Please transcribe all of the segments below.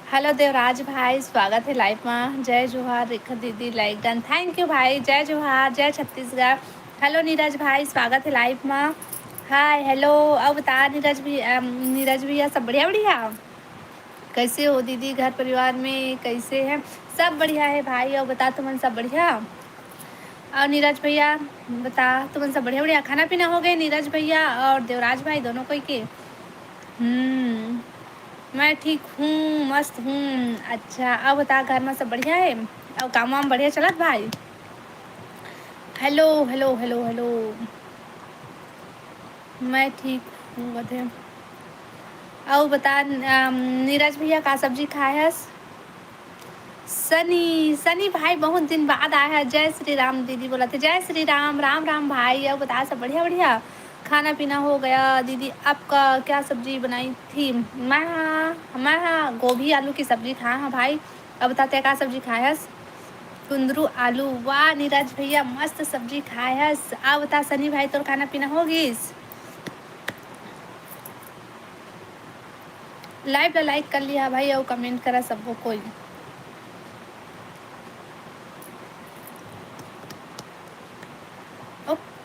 Hello Devraj भाई, स्वागत है लाइव में। जय जोहार रेखा दीदी, लाइक डन, थैंक यू भाई। जय जोहार, जय छत्तीसगढ़। हेलो नीरज भाई, स्वागत है लाइव में। Hi hello. अब बता नीरज भी नीरज भैया सब बढ़िया बढ़िया। कैसे हो दीदी, घर परिवार में कैसे हैं? सब बढ़िया है भाई। और बता तुमन सब बढ़िया? और नीरज भैया बता, तुमन सब बढ़िया बढ़िया? खाना पीना हो गए नीरज भैया और देवराज भाई दोनों कोई के? मैं ठीक हूँ, मस्त हूँ। अच्छा, अब बता घर में सब बढ़िया है और काम वाम बढ़िया चलत भाई? Hello hello hello hello. मैं ठीक हूँ बधे। अब बता नीरज भैया का सब्जी खाए हस? सनी सनी भाई बहुत दिन बाद आया है। जय श्री राम दीदी बोला थे। जय श्री राम, राम राम भाई। अब बता सब बढ़िया बढ़िया? खाना पीना हो गया दीदी? आपका क्या सब्जी बनाई थी? मैं गोभी आलू की सब्जी खाया हाँ भाई। अब बताते क्या सब्जी खाए हस? कुंदरू आलू, वाह नीरज भैया मस्त सब्जी खाए हस। अब बता सनी भाई तोर खाना पीना हो गिस? लाइव ला लाइक कर लिया भाई और कमेंट करा सबको कोई।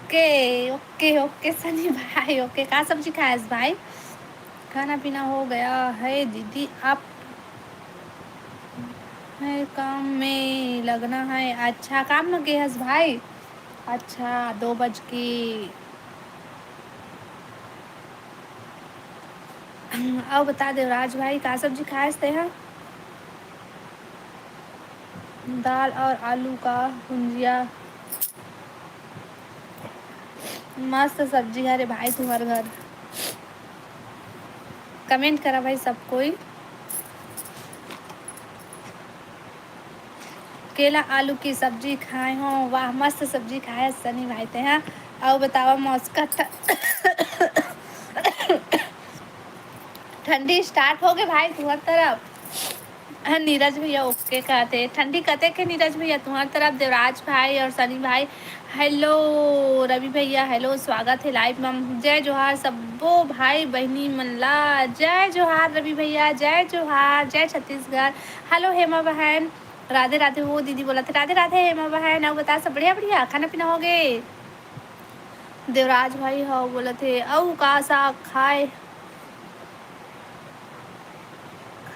ओके ओके ओके सनी भाई, ओके का सब्जी खाए भाई? खाना पीना हो गया है दीदी, आप है काम में लगना है। अच्छा, काम में गए हस भाई? अच्छा, 2 बज के। अब बता देवराज भाई का सब्जी खाए थे? हैं दाल और आलू का भुंजिया, मस्त सब्जी है रे भाई तुम्हारे घर। कमेंट करा भाई सब कोई। केला आलू की सब्जी खाए हो, वाह मस्त सब्जी खाए सनी भाई थे। हैं और बतावा मौसका ठंडी स्टार्ट हो गए भाई तुम्हारी तरफ? नीरज भैया ओके कहते ठंडी कहते के नीरज भैया तुम्हारी तरफ? देवराज भाई और सनी भाई हेलो। रवि भैया हेलो, स्वागत है लाइव में। जय जोहार सबो भाई बहनी मल्ला। जय जोहार रवि भैया, जय जोहार, जय छत्तीसगढ़। हेलो हेमा बहन, राधे राधे। वो दीदी बोला थे राधे राधे हेमा बहन। और बता सब बढ़िया बढ़िया? खाना पीना हो गए? देवराज भाई हाँ बोला थे। औ का साग खाए?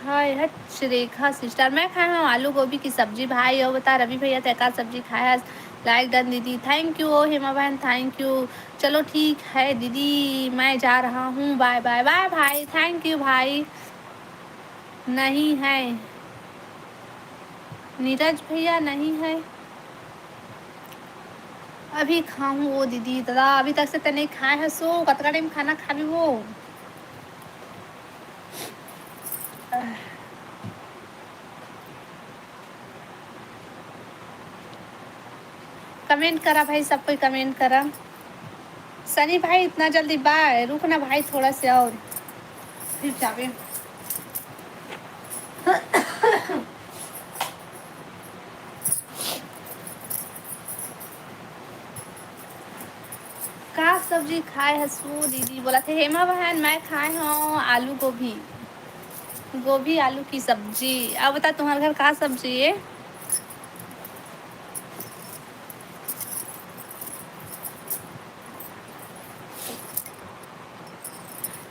हाय हच रेखा सिस्टर, मैं खाया हूँ आलू गोभी की सब्जी भाई। और बता रवि भैया तैका सब्जी खाया? लाइक डन दीदी, थैंक यू। ओ हेमा बहन थैंक यू। चलो ठीक है दीदी, मैं जा रहा हूँ, बाय बाय। बाय भाई, थैंक यू भाई। नहीं है नीरज भैया, नहीं है अभी खाऊँ। वो दीदी दादा अभी तक से तो नहीं खाए है। सो कतका टाइम खाना खाबी वो? कमेंट करा भाई, सब कोई कमेंट करा। सनी भाई इतना जल्दी बाय? रुकना भाई थोड़ा से और फिर जावे। का सब्जी खाए हसू दीदी बोला थे? हेमा बहन मैं खाए हूँ आलू गोभी, गोभी आलू की सब्जी। अब बता तुम्हारे घर का सब्जी है?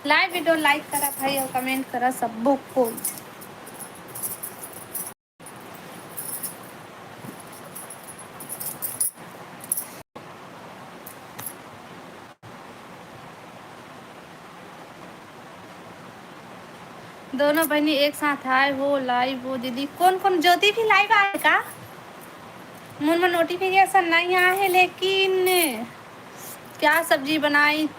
लाइव वीडियो लाइक करा भाई और कमेंट करा सबको को। दोनों बहनी एक साथ आए हो लाइव? वो दीदी कौन कौन? ज्योति भी लाइव आए का? मुझ में नोटिफिकेशन नहीं आया है लेकिन। क्या सब्जी बनाई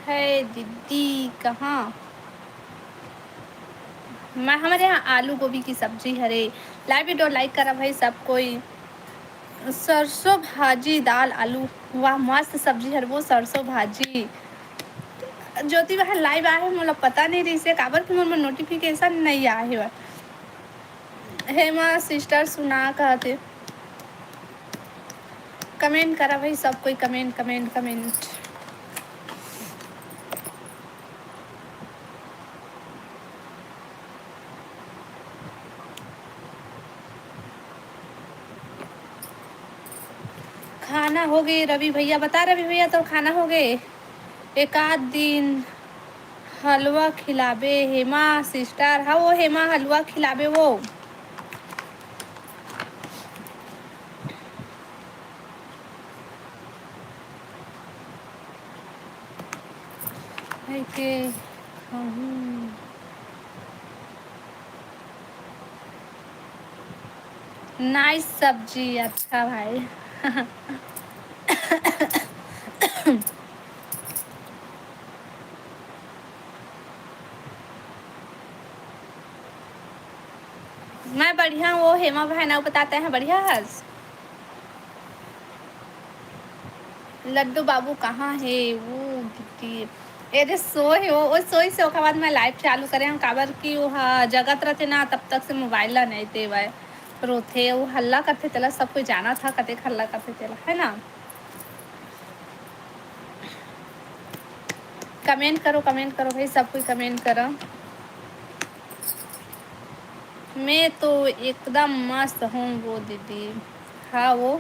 है दीदी? कहाँ? मैं हमारे यहाँ आलू गोभी की सब्जी हरे। लाइव वीडियो लाइक करा भाई सब कोई। सरसों भाजी दाल आलू, वाह मस्त सब्जी है वो सरसों भाजी। ज्योति बहन लाइव आए मुझे पता नहीं रही से काबर की मुझे नोटिफिकेशन नहीं आए है। हेमा सिस्टर सुना कहते। कमेंट करा भाई सब कोई, कमेंट कमेंट कमेंट। खाना हो गए रवि भैया, बता रवि भैया तो खाना हो गए। एक आध दिन हलवा खिलाबे हेमा सिस्टर, हाँ वो हेमा हलवा खिलाबे वो। के नाइस सब्जी, अच्छा भाई। मैं बढ़िया, वो हेमा भाई ना बताते हैं बढ़िया हस। लड्डू बाबू कहाँ है वो दीदी? अरे सोए वो सोई से ओकर बाद मैं लाइव चालू करे हम काबर की वो जगत रहते ना तब तक से मोबाइल ला नहीं देवे रोथे वो हल्ला करते तेला सब कोई जाना था कते हल्ला करते तेला है ना। कमेंट करो भाई, सब कोई कमेंट करो। मैं तो एकदम मस्त हूँ वो दीदी। हाँ वो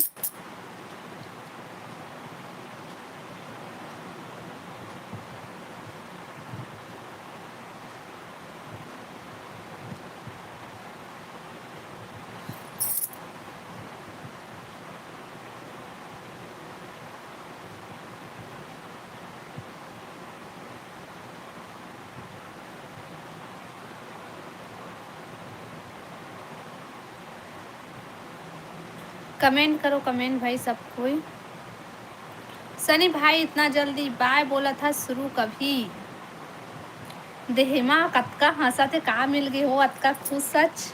कमेंट करो कमेंट भाई सब कोई। सनी भाई इतना जल्दी बाय बोला था शुरू कभी। देहमा कतका हंसा थे का मिल गई हो अतका खुश सच।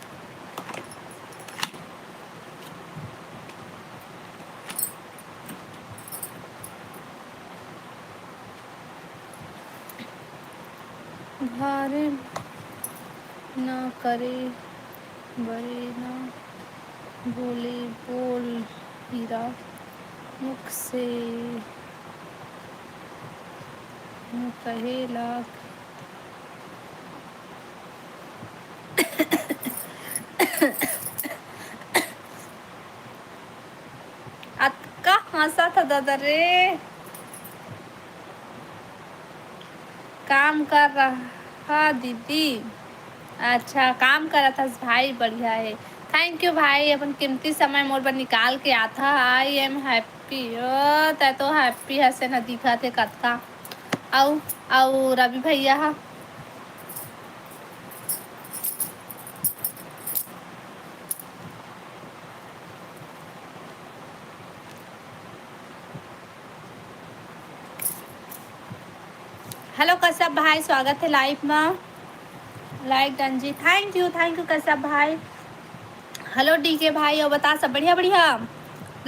भारे ना करे बड़े ना बोले बोल हीरा मुख से कहे लाख। अतका हंसा था दादा रे। काम कर रहा दीदी। अच्छा काम कर रहा था भाई, बढ़िया है। थैंक यू भाई, अपन कीमती समय मोर पर निकाल के आता। I am happy. तै तो हैप्पी हसे न दिखा थे कतका। आओ आओ रवि भैया। हेलो कश्यप भाई, स्वागत है लाइव में। लाइक डन जी, थैंक यू कश्यप भाई। हेलो डी के भाई, और बता सब बढ़िया बढ़िया।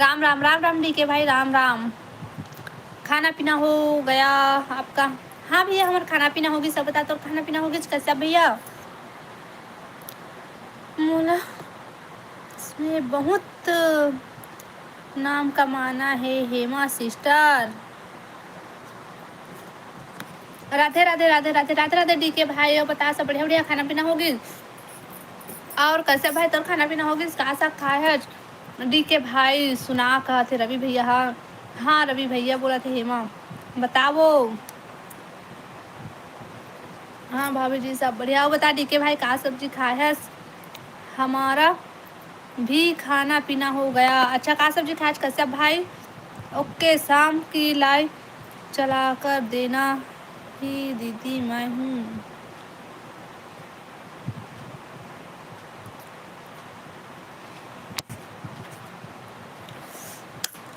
राम राम राम राम डी के भाई, राम राम। खाना पीना हो गया आपका? हाँ भैया हमारा खाना पीना होगी, सब बता तो खाना पीना होगी कश्यप भैया। मोला इसमें बहुत नाम कमाना है हेमा सिस्टर। राधे राधे राधे राधे राधे राधे डी के भाई, और बता सब बढ़िया बढ़िया खाना पीना होगी। और कैसे भाई तो खाना पीना होगी, कहाँ सा खाए है डी के भाई? सुना कहा थे रवि भैया। हाँ हाँ रवि भैया बोला थे हेमा बताओ। हाँ भाभी जी सब बढ़िया। वो बता डी के भाई कहाँ सब्जी खाए है? हमारा भी खाना पीना हो गया। अच्छा कहाँ सब्जी खाए कश्यप भाई? ओके शाम की लाइव चला कर देना ही दीदी मैं हूँ।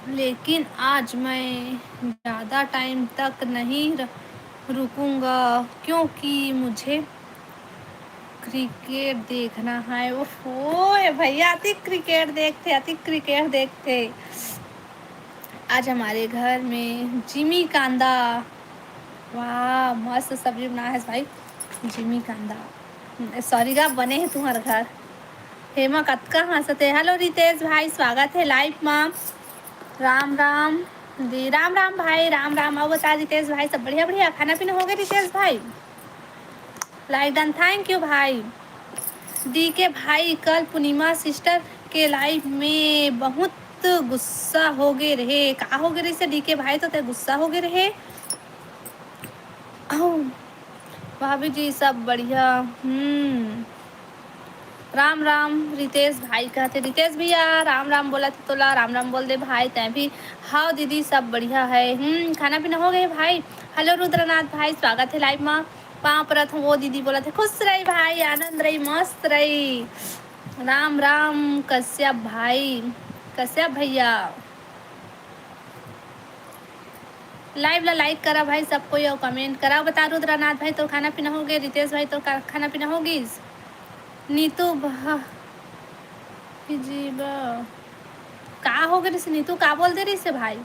लेकिन आज मैं ज़्यादा टाइम तक नहीं रुकूंगा क्योंकि मुझे क्रिकेट देखना है। ओहो भैया आती क्रिकेट देखते। आज हमारे घर में जिमी कांदा, वाह मस्त सब्जी बना है भाई। जिमी कांदा सॉरी का बने है तुम्हारे घर। हेमा कतका हंसते। हेलो रितेश भाई, स्वागत है लाइव में। राम राम दी, राम राम भाई, राम राम। आओ बता रितेश भाई सब बढ़िया बढ़िया, खाना पीना हो गया रितेश भाई? लाइक डन, थैंक यू भाई। डी के भाई कल पूर्णिमा सिस्टर के लाइव में बहुत गुस्सा हो गए रहे, का हो गए रही से डी के भाई, तो ते गुस्सा हो गए रहे। भाभी जी सब बढ़िया। राम राम रितेश भाई कहते, रितेश भैया राम राम बोला थे, तोला राम राम बोल दे भाई तै भी। हाँ दीदी सब बढ़िया है। खाना पीना हो गए भाई। हेलो रुद्रनाथ भाई, स्वागत है लाइव में। पाँव परत वो दीदी बोला थे, खुश रही भाई, आनंद रही, मस्त रही। राम राम कश्यप भाई, कश्यप भैया लाइव ला लाइक करा भाई सबको, और कमेंट करा। बता रुद्रनाथ भाई तो खाना पीना हो गया, रितेश भाई तो खाना पीना होगी। नीतू जी का हो गई रे नीतू, का बोल दे रही से भाई।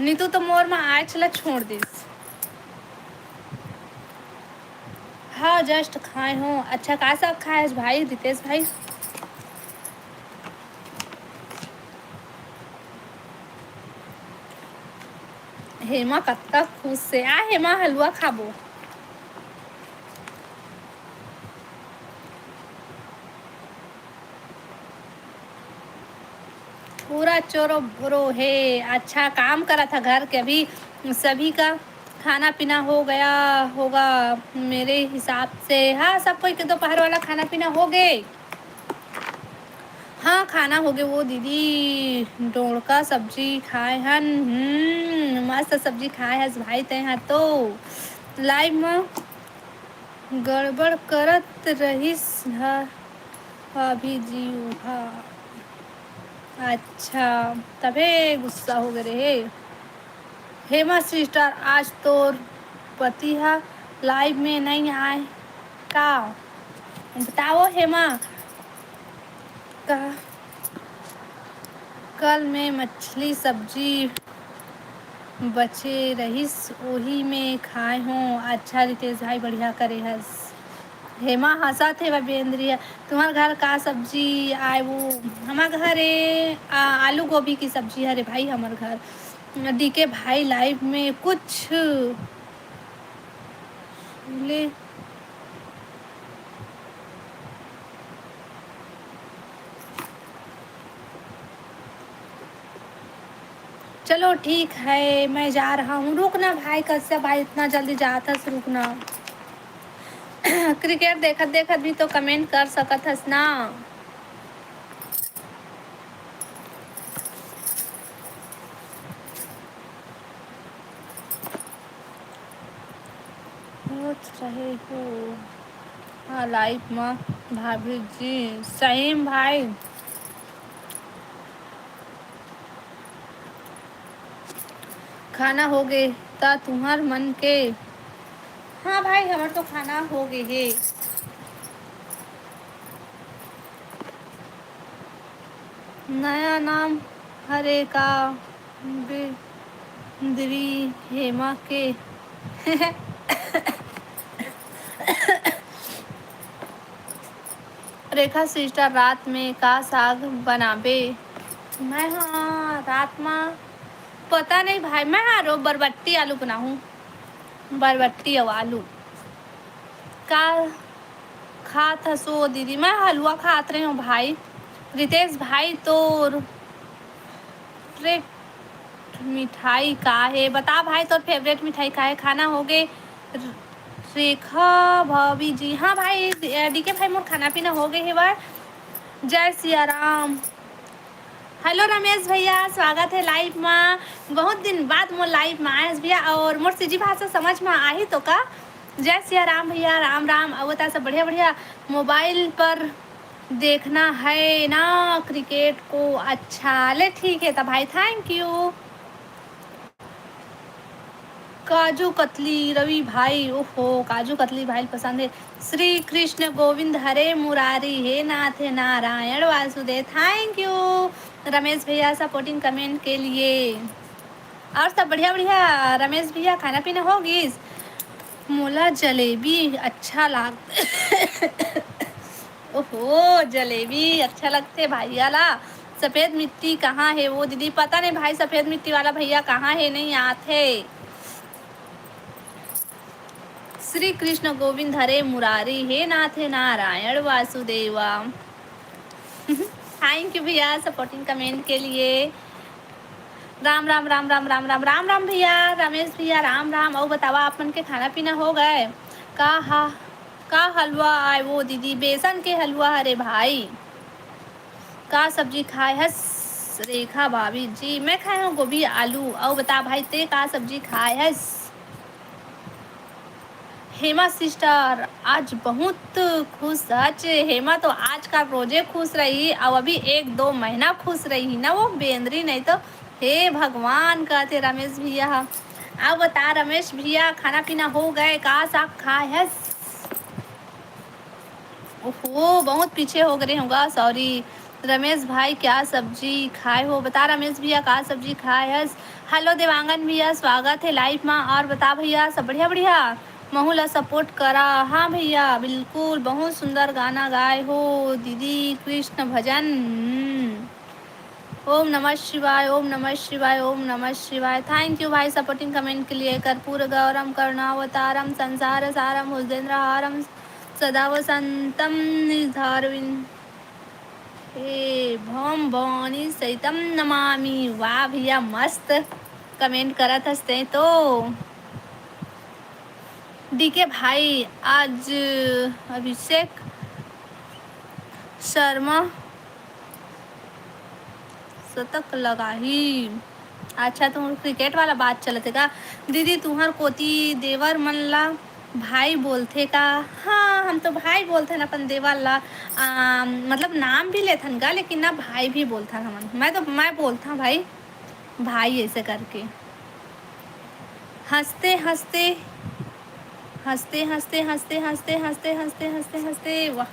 नीतू तो मोर में आए चला छोड़ दिस। हाँ जस्ट खाए हो। अच्छा का सब खाए भाई रितेश भाई। हेमा कत्ता खुश से आ, हेमा हलवा खाबो। पूरा चोरो बुरो है। अच्छा काम करा था घर के, अभी सभी का खाना पीना हो गया होगा मेरे हिसाब से। हाँ सब कोई के दोपहर वाला खाना पीना हो गए। हाँ खाना हो गया। वो दीदी डोड़का सब्जी खाए हन। मस्त सब्जी खाए हस भाई ते यहाँ तो। लाइव में गड़बड़ करत रहीस भाभी जी। हाँ अच्छा तबे गुस्सा हो गए रे। हेमा सिस्टर आज तो पति है लाइव में नहीं आए का, बताओ हेमा का। कल में मछली सब्जी बचे रहीस, वही में खाए हों। अच्छा रितेश भाई बढ़िया करे हस। हेमा हंसा थे वह बेंद्रिया। तुम्हारे घर का सब्जी आए वो। हमारे घर आलू गोभी की सब्जी है रे भाई। हमारे घर डी के भाई लाइव में कुछ ले। चलो ठीक है मैं जा रहा हूँ। रुकना भाई कश्यप भाई, इतना जल्दी जाता से रुकना। क्रिकेट देखत देखत भी तो कमेंट कर सकत हस ना। सोच रहे हो हाँ लाइफ में भाभी जी सही भाई। खाना हो गए ता तुम्हार मन के। हाँ भाई हमार तो खाना हो गए है। नया नाम हरे का बिंदरी हेमा के। रेखा सिस्टर रात में का साग बनाबे। मैं हाँ रात में पता नहीं भाई, मैं हाँ रो बरबट्टी आलू बनाऊँ। बरबट्टी और आलू का खात हसो दीदी। मैं हलवा खात रही हूँ भाई। रितेश भाई तो फेवरेट मिठाई का है, बता भाई तो फेवरेट मिठाई का है। खाना हो गए रेखा भाभी जी। हाँ भाई डी के भाई मोर खाना पीना हो गए है बार। जय सिया राम। हेलो रमेश भैया स्वागत है लाइव में। बहुत दिन बाद मोर लाइव में आए भैया, और मोर सीजी भाषा समझ में आई तो का। जय सिया राम भैया, राम राम। अवता सब बढ़िया बढ़िया। मोबाइल पर देखना है ना क्रिकेट को। अच्छा ले ठीक है तब भाई, थैंक यू। काजू कतली रवि भाई, ओहो काजू कतली भाई पसंद है। श्री कृष्ण गोविंद हरे मुरारी हे नाथ नारायण वासुदेव। थैंक यू रमेश भैया सपोर्टिंग कमेंट के लिए। और सब बढ़िया बढ़िया। रमेश भैया खाना पीना होगी। मोला जलेबी अच्छा लाग। ओहो जलेबी अच्छा लगते भाई वाला। सफेद मिट्टी कहाँ है वो दीदी, पता नहीं भाई सफेद मिट्टी वाला भैया कहाँ है, नहीं आते। श्री कृष्ण गोविंद हरे मुरारी, हे नाथ नारायण वासुदेवा। थैंक यू भैया सपोर्टिंग कमेंट के लिए। राम राम राम राम राम राम राम राम भैया, रमेश भैया राम राम। और बतावा आप मन के खाना पीना हो गए का? का हलवा आए वो दीदी? बेसन के हलवा। अरे भाई का सब्जी खाए हस? रेखा भाभी जी मैं खाए हूँ गोभी आलू। और बता भाई ते का सब्जी खाए हस? हेमा सिस्टर आज बहुत खुश। आज हेमा तो आज का रोजे खुश रही, और अभी 1-2 महीना खुश रही ना वो बेंद्री। नहीं तो हे भगवान कहते रमेश भैया। अब बता रमेश भैया खाना पीना हो गए का? साग खाए है? ओहो बहुत पीछे हो गए होगा, सॉरी। रमेश भाई क्या सब्जी खाए हो? बता रमेश भैया का सब्जी खाए है? हेलो देवांगन भैया स्वागत है लाइव में। और बता भैया सब बढ़िया बढ़िया? महूला सपोर्ट करा। हाँ भैया बिल्कुल, बहुत सुंदर गाना गाए हो दीदी, कृष्ण भजन। ओम नमः शिवाय, ओम नमः शिवाय, ओम नमः शिवाय। थैंक यू भाई सपोर्टिंग कमेंट के लिए। कर्पूर गौरम करुणावतारम संसार सारम भुजगेंद्रहारम सदा वसंतम निर्धारविन हे भम भवानी सहितम नमामि। वाह भैया मस्त कमेंट करत हंसते तो। डीके भाई आज अभिषेक शर्मा शतक लगा ही। अच्छा तुम क्रिकेट वाला बात चलते का? दीदी तुम्हार कोती देवर मन ला भाई बोलते का? हाँ हम तो भाई बोलते हैं अपन देवर ला। मतलब नाम भी लेथन का, लेकिन ना भाई भी बोलता हमन। मैं बोलता हूँ भाई भाई ऐसे करके। हंसते हंसते हंसते हंसते हंसते हंसते हंसते हंसते हंसते हंसते वाह।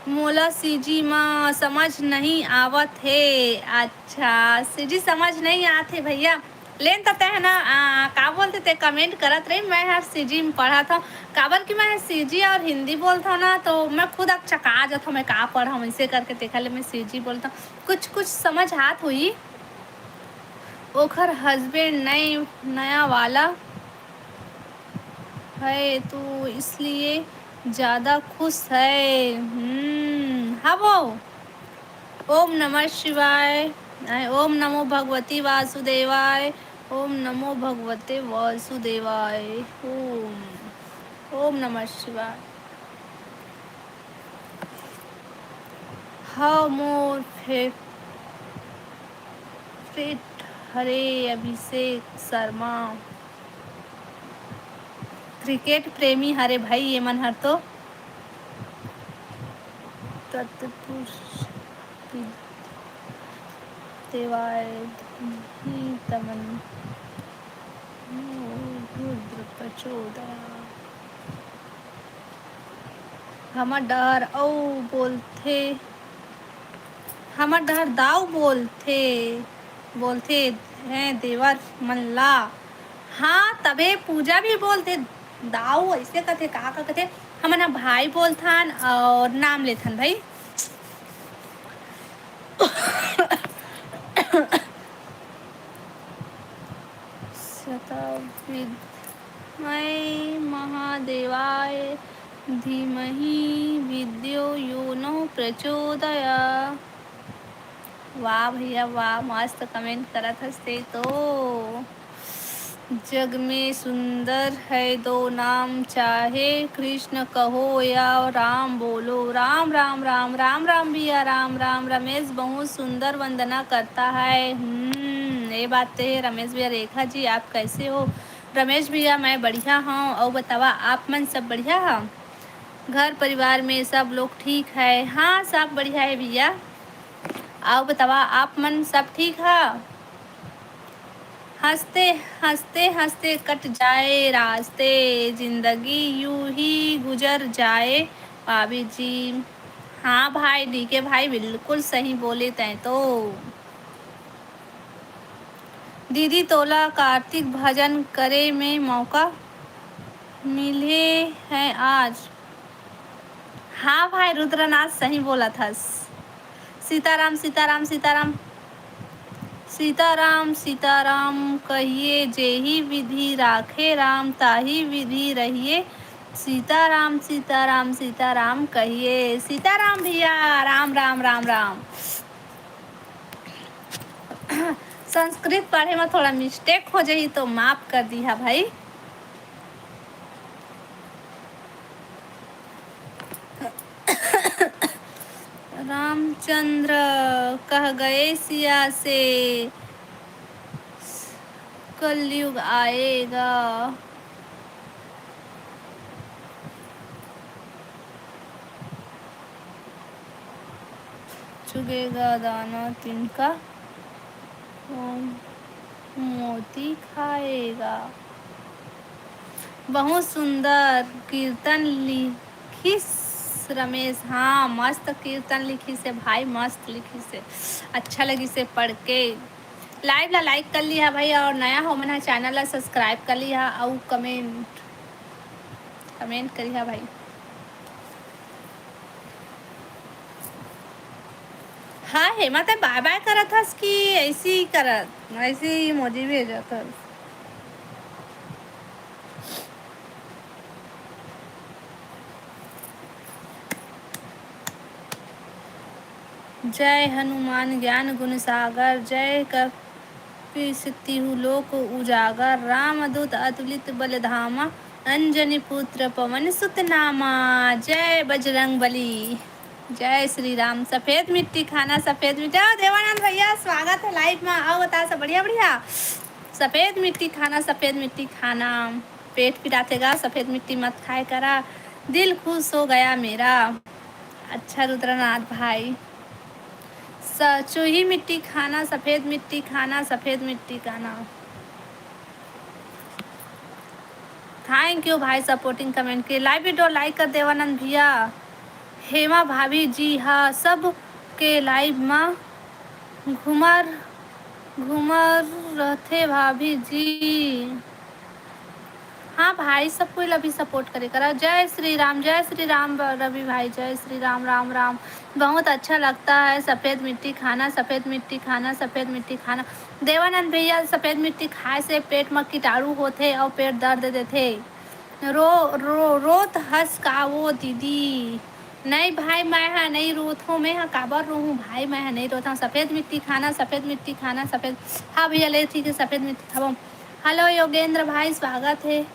मोला सीजी माँ समझ नहीं आवत है। अच्छा सीजी समझ नहीं आते भैया। लेन तते है ना का बोलते थे कमेंट करत रही। मैं हर सीजी में पढ़ा था काबर कि मैं सीजी और हिंदी बोलता हूँ ना, तो मैं खुद अब चका जाता हूँ मैं का पढ़ा हूँ। ऐसे करके देखा ले मैं सीजी बोलता हूँ। कुछ कुछ समझ हाथ हुई। ओखर हस्बैंड नई नया वाला है तो इसलिए ज़्यादा खुश है। हाँ वो। ओम नमः शिवाय। ओम नमो भगवती वासुदेवाय। ओम नमो भगवते वासुदेवाय। ओम ओम नमः शिवाय। हाँ मोर फेवरेट हरे अभिषेक शर्मा क्रिकेट प्रेमी हरे भाई ये मन हर तो तत्पुरुष देवाय तमन रुद्र प्रचोदया। हमर डर औ बोलथे, हमर डर दाऊ बोलथे बोलथे हैं देवर मन ला। हाँ तबे पूजा भी बोलते दाऊ ऐसे कथे का कथे। हमन भाई बोलथन और नाम लेथन भाई। मैं महादेवाय धीमहि विद्यो यो नो प्रचोदया। वाह भैया वाह मस्त कमेंट करत हंसते तो। जग में सुंदर है दो नाम, चाहे कृष्ण कहो या राम बोलो। राम राम राम राम राम भैया राम राम। रमेश बहुत सुंदर वंदना करता है। ये बात तो है रमेश भैया। रेखा जी आप कैसे हो? रमेश भैया मैं बढ़िया हूँ। और बतावा आप मन सब बढ़िया है? घर परिवार में सब लोग ठीक है? हाँ सब बढ़िया है भैया। आओ बतावा आप मन सब ठीक है? हंसते हंसते हंसते कट जाए रास्ते, जिंदगी यूं ही गुजर जाए। भाभी जी हाँ भाई डीके भाई बिल्कुल सही बोले तय तो। दीदी तोला कार्तिक भजन करे में मौका मिले है आज। हाँ भाई रुद्रनाथ सही बोला था। सीताराम सीताराम सीताराम। सीताराम सीताराम कहिए, जेहि विधि राखे राम ताहि विधि रहिए। सीताराम सीताराम सीताराम कहिए। सीताराम भैया, राम राम राम राम। संस्कृत पढ़े में थोड़ा मिस्टेक हो जाई तो माफ कर दी है भाई। रामचंद्र कह गए सिया से, कलयुग आएगा। चुगेगा दाना तिनका, मोती खाएगा। बहुत सुंदर कीर्तन लिखी रमेश। हाँ, मस्त कीर्तन लिखी से भाई, मस्त लिखी से, अच्छा लगी से पढ़ के। लाइव ला लाइक कर लिया भाई, और नया हो मना चैनल ला सब्सक्राइब कर लिया, और कमेंट करिया भाई। हाँ हेमा, तो बाय बाय करत हस कि ऐसी ही करत, ऐसी ही इमोजी भेजत हस। जय हनुमान ज्ञान गुण सागर, जय कपीसतिहु लोक उजागर। राम दूत अतुलित बल धामा, अंजनी पुत्र पवन सुत नामा। जय बजरंग बली, जय श्री राम। सफेद मिट्टी खाना, सफेद मिट्टी। देवानंद भैया स्वागत है लाइव में, आओ बता सब बढ़िया बढ़िया। सफेद मिट्टी खाना, सफेद मिट्टी खाना, पेट पिरातेगा, सफेद मिट्टी मत खाए करा, दिल खुश हो गया मेरा। अच्छा रुद्रनाथ भाई, चूही मिट्टी खाना, सफेद मिट्टी खाना, सफेद मिट्टी खाना। थैंक यू भाई सपोर्टिंग कमेंट के। लाइव वीडियो लाइक कर देवानंद भैया। हेमा भाभी जी हाँ, सब के लाइव में घुमर घुमर रहते भाभी जी। हाँ भाई, सबको अभी सपोर्ट करे करा। जय श्री राम रवि भाई, जय श्री राम राम राम। बहुत अच्छा लगता है सफ़ेद मिट्टी खाना, सफ़ेद मिट्टी खाना, सफ़ेद मिट्टी खाना। देवानंद भैया, सफ़ेद मिट्टी खाए से पेट में कीटाणु होते और पेट दर्द देते। रोत हंस का वो दीदी। नहीं भाई, मैं हाँ नहीं रोत हूँ, मैं हाँ काबर रो हूँ भाई, मैं हाँ नहीं रोता हूँ। सफ़ेद मिट्टी खाना, सफ़ेद मिट्टी खाना, सफ़ेद। हाँ भैया ले, ठीक है, सफ़ेद मिट्टी खाओ। हेलो योगेंद्र भाई, स्वागत है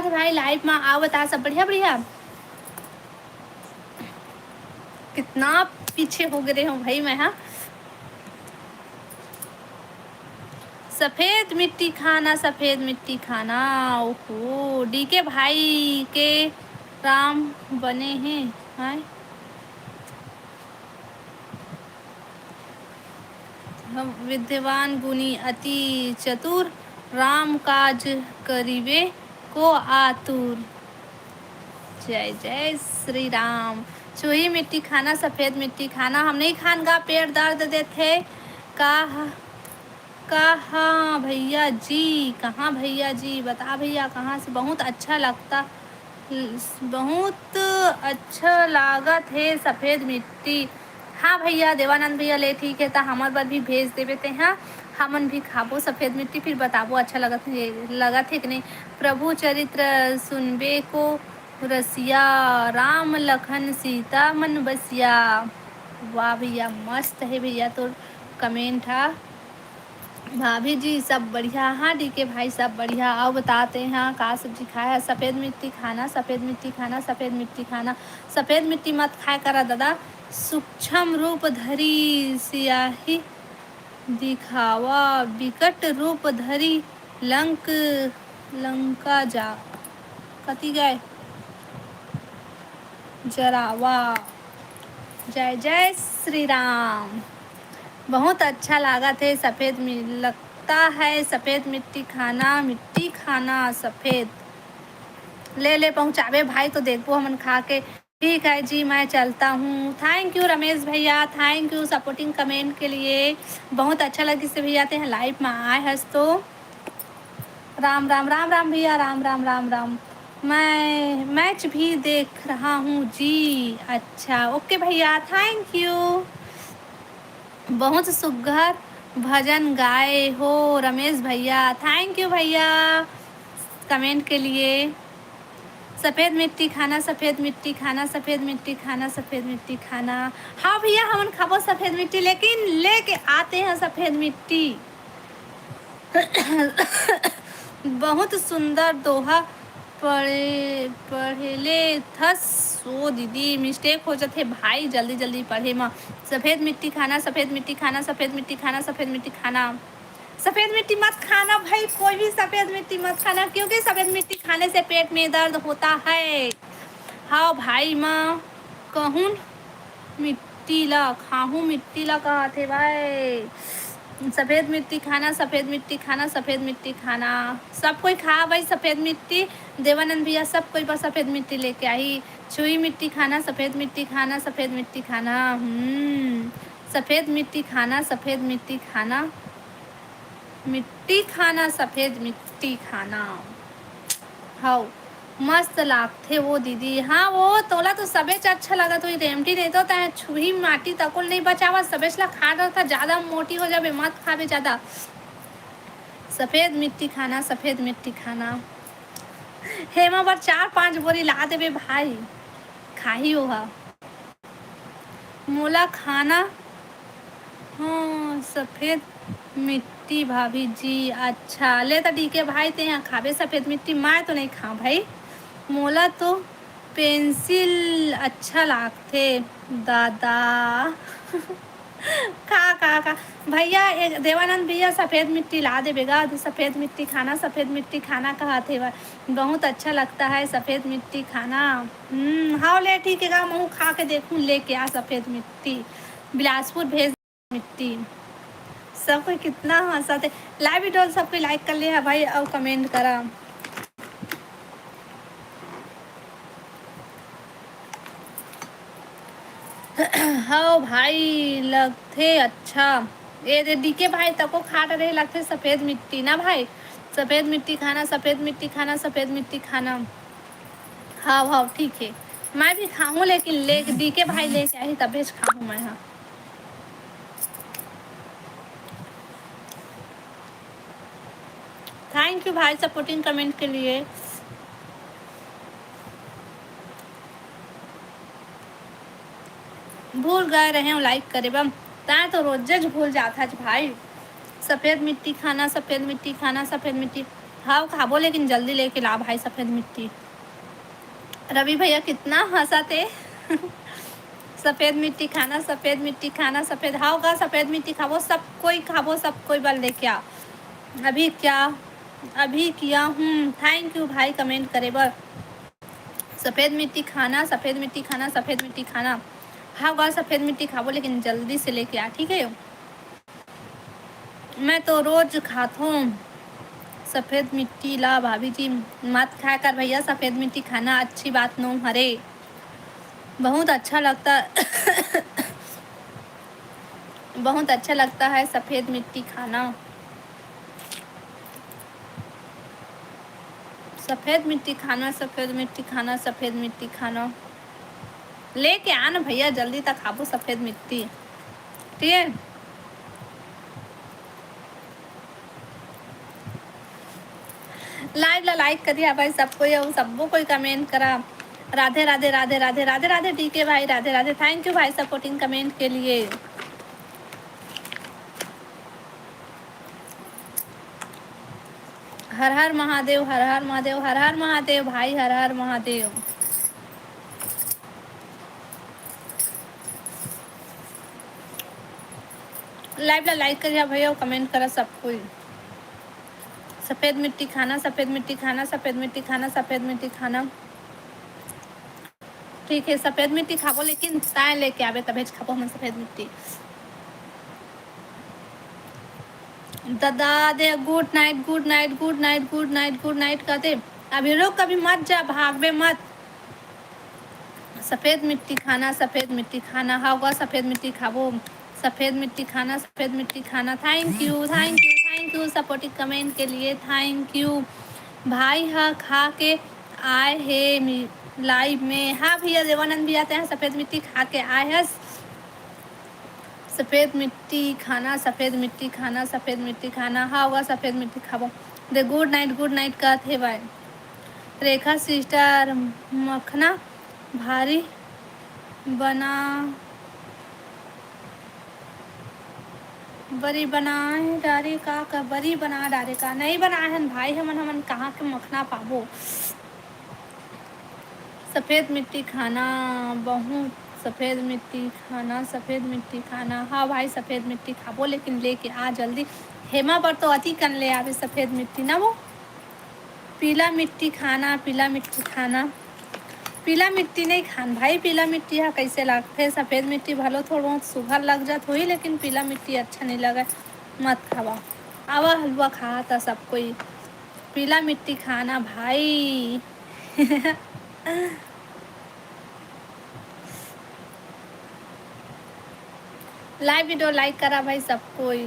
भाई लाइव में, आओ बता सब बढ़िया बढ़िया। कितना पीछे हो गए हो भाई मैं। हाँ, सफेद मिट्टी खाना, सफेद मिट्टी खाना। ओहो, डीके भाई के राम बने हैं। हाँ, हम विद्वान गुणी अति चतुर, राम काज करिवे को आतुर। जय जय श्री राम। चूही मिट्टी खाना, सफेद मिट्टी खाना, हम नहीं खानगा, पेट दर्द देते। कहाँ भैया जी, कहाँ भैया जी, बता भैया कहाँ से। बहुत अच्छा लगता, बहुत अच्छा लागत है सफ़ेद मिट्टी। हाँ भैया, देवानंद भैया ले, ठीक है, तो हमार बार भी भेज देवे थे। हाँ, हमन भी खाबो सफ़ेद मिट्टी, फिर बताबो अच्छा लगत है कि नहीं। प्रभु चरित्र सुनबे को रसिया, राम लखन सीता मन बसिया। वाह भैया, मस्त है भैया तो कमेंट। हाँ भाभी जी सब बढ़िया। हाँ डीके भाई सब बढ़िया। आओ बताते हैं का सब्जी खाया है। सफ़ेद मिट्टी खाना, सफ़ेद मिट्टी खाना, सफ़ेद मिट्टी खाना, सफ़ेद मिट्टी मत खाया करा दादा। सूक्ष्म रूप धरी सियाही दिखावा, विकट रूप धरी लंका जा कति गए जरावा। जय जय श्री राम। बहुत अच्छा लगा थे सफ़ेद लगता है सफ़ेद मिट्टी खाना सफ़ेद। ले पहुँचावे भाई, तो देखो हमन खा के। ठीक है जी, मैं चलता हूँ। थैंक यू रमेश भैया, थैंक यू सपोर्टिंग कमेंट के लिए। बहुत अच्छा लगी से भैया आते हैं लाइव में आए हंस तो। राम राम राम राम भैया, राम राम राम राम। मैं मैच भी देख रहा हूँ जी। अच्छा ओके भैया, थैंक यू। बहुत सुघर भजन गाए हो रमेश भैया, थैंक यू भैया कमेंट के लिए। सफ़ेद मिट्टी खाना, सफ़ेद मिट्टी खाना, सफ़ेद मिट्टी खाना, सफ़ेद मिट्टी खाना। हाँ भैया हम खाबो सफ़ेद मिट्टी, लेकिन लेके आते हैं सफ़ेद मिट्टी। बहुत सुंदर दोहा पढ़ले थस। ओ दीदी मिस्टेक हो जाते भाई, जल्दी जल्दी पढ़े माँ। सफ़ेद मिट्टी खाना, सफ़ेद मिट्टी खाना, सफ़ेद मिट्टी खाना, सफ़ेद मिट्टी खाना। सफ़ेद मिट्टी मत खाना भाई, कोई भी सफ़ेद मिट्टी मत खाना, क्योंकि सफ़ेद मिट्टी खाने से पेट में दर्द होता है। हाँ भाई माँ कहूँ मिट्टी ला खाहूँ, मिट्टी ला कहा थे भाई। सफ़ेद मिट्टी खाना, सफ़ेद मिट्टी खाना, सफ़ेद मिट्टी खाना। सब कोई खा भाई सफ़ेद मिट्टी। देवानंद भैया सब कोई बस सफ़ेद मिट्टी लेके आई। छुई मिट्टी खाना, सफ़ेद मिट्टी खाना, सफ़ेद मिट्टी खाना। सफ़ेद मिट्टी खाना, सफ़ेद मिट्टी खाना, मिट्टी खाना, सफ़ेद मिट्टी खाना। हाँ मस्त लागथे वो दीदी। हाँ वो तोला तो सबेच अच्छा लगा, तो रेमटी नहीं तो तय छुही माटी तकुल नहीं बचावा, सबेच ला खा रहा था, ज़्यादा मोटी हो जाबे मत खावे ज़्यादा। सफ़ेद मिट्टी खाना, सफ़ेद मिट्टी खाना। हेमा बार 4-5 बोरी ला देवे भाई, खाही होगा मोला खाना। हाँ सफ़ेद मिट्टी भाभी जी, अच्छा ले तो ठीक है भाई, ते यहाँ खावे सफ़ेद मिट्टी, मैं तो नहीं खा भाई। मोला तो पेंसिल अच्छा लागथे दादा। खा भैया, एक देवानंद भैया सफ़ेद मिट्टी ला देवेगा, तो सफ़ेद मिट्टी खाना, सफ़ेद मिट्टी खाना कहा थे, बहुत अच्छा लगता है सफ़ेद मिट्टी खाना। हाँ ले ठीक है, मैं खा के देखूँ लेके आ सफ़ेद मिट्टी, बिलासपुर भेज मिट्टी। सब कोई कितना हंसा थे, लाइव वीडियो सब कोई लाइक कर लिया भाई और कमेंट करा। हाँ भाई लगते अच्छा, ये डीके भाई तको खा रहे लगते सफ़ेद मिट्टी ना भाई। सफ़ेद मिट्टी खाना, सफ़ेद मिट्टी खाना, सफ़ेद मिट्टी खाना। हाँ हाँ ठीक है, मैं भी खाऊं, लेकिन ले डीके भाई लेके आई तभी खाऊं मैं। हाँ थैंक यू भाई सपोर्टिंग कमेंट के लिए। भूल गए रहे हो लाइक करे बम, ता तो रोज भूल जाता है भाई। सफ़ेद मिट्टी खाना, सफ़ेद मिट्टी खाना, सफ़ेद मिट्टी। हाँ खाबो, लेकिन जल्दी लेके ला भाई सफ़ेद मिट्टी। रवि भैया कितना हंसाते। सफ़ेद मिट्टी खाना, सफ़ेद मिट्टी खाना, सफ़ेद हाँ होगा सफ़ेद मिट्टी खाबो, सब कोई खाबो, सब कोई बल लेके आ। अभी क्या अभी किया हूँ, थैंक यू भाई कमेंट करे बर। सफ़ेद मिट्टी खाना, सफ़ेद मिट्टी खाना, सफ़ेद मिट्टी खाना। हाँ होगा सफ़ेद मिट्टी खाबो, लेकिन जल्दी से लेके आ ठीक है। मैं तो रोज खाता हूँ सफ़ेद मिट्टी ला भाभी जी, मत खा कर भैया सफ़ेद मिट्टी खाना, अच्छी बात नो हरे, बहुत अच्छा लगता। बहुत अच्छा लगता है सफ़ेद मिट्टी खाना। सफ़ेद मिट्टी खाना, सफ़ेद मिट्टी खाना, सफ़ेद मिट्टी खाना। लेके आना भैया जल्दी तक खाबो सफ़ेद मिट्टी ठीक है। लाइव ला लाइक कर दिया भाई सबको, या सबको कोई कमेंट करा। राधे राधे राधे राधे राधे राधे ठीक है भाई, राधे राधे, थैंक यू भाई सपोर्टिंग कमेंट के लिए। हर हर महादेव, हर हर महादेव, हर हर महादेव भाई, हर हर महादेव। लाइव ला लाइक कर दिया भैया और कमेंट करा सब कोई। सफ़ेद मिट्टी खाना, सफ़ेद मिट्टी खाना, सफ़ेद मिट्टी खाना, सफ़ेद मिट्टी खाना। ठीक है सफ़ेद मिट्टी खाबो, लेकिन ताए लेके आवे तभी खाबो हम सफ़ेद मिट्टी। दादा दे good night, good night, good night, good night, good night कहते। अभी रुक, कभी मत जा, भागबे मत। सफ़ेद मिट्टी खाना, सफ़ेद मिट्टी खाना, होगा सफ़ेद मिट्टी खाबो, सफ़ेद मिट्टी खाना, सफ़ेद मिट्टी खाना। Thank U thank U thank U supportive comment के लिए, थैंक यू भाई। हाँ खा के आए है लाइव में। हाँ भैया देवानंद भी आते हैं, सफ़ेद मिट्टी खा के आए हैं। सफ़ेद मिट्टी खाना, सफ़ेद मिट्टी खाना, सफ़ेद मिट्टी खाना। हाँ होगा सफ़ेद मिट्टी खाबो। दे गुड नाइट का थे भाई। रेखा सिस्टर मखना भारी बना बरी बनाए डारे का बरी बना डारे का नहीं बनाए हन भाई। हमन हमन कहाँ के मखना पाबो। सफ़ेद मिट्टी खाना बहुत, सफ़ेद मिट्टी खाना, सफ़ेद मिट्टी खाना। हाँ भाई सफ़ेद मिट्टी खाबो, लेकिन लेके आ जल्दी। हेमा पर तो अति कन ले आवे सफ़ेद मिट्टी ना वो। पीला मिट्टी खाना, पीला मिट्टी खाना। पीला मिट्टी नहीं खान भाई। पीला मिट्टी हा कैसे लगथे। सफ़ेद मिट्टी भलो थोड़ा बहुत सुघर लग जात होही, लेकिन पीला मिट्टी अच्छा नहीं लगे। मत खावा। आवा हलवा खा था सब कोई। पीला मिट्टी खाना भाई। लाइव वीडियो लाइक करा भाई सब कोई।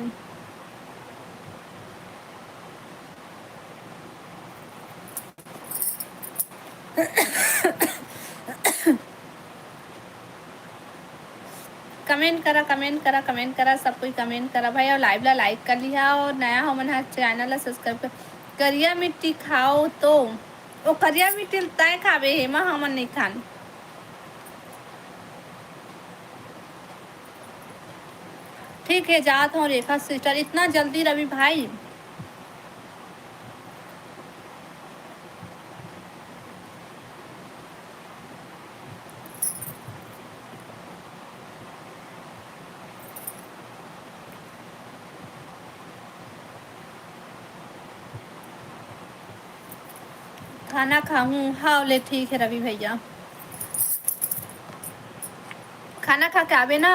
कमेंट करा सब कोई कमेंट करा भाई। और लाइव ला लाइक कर लिया। और नया हो मन चैनल ला सब्सक्राइब कर। करिया मिट्टी खाओ तो ओ करिया मिट्टी तय खावे हेमा हमन नहीं खान। ठीक है जात हूँ रेखा सिस्टर। इतना जल्दी रवि भाई। खाना खाऊं हाँ ले ठीक है रवि भैया। खाना खा के आवे ना।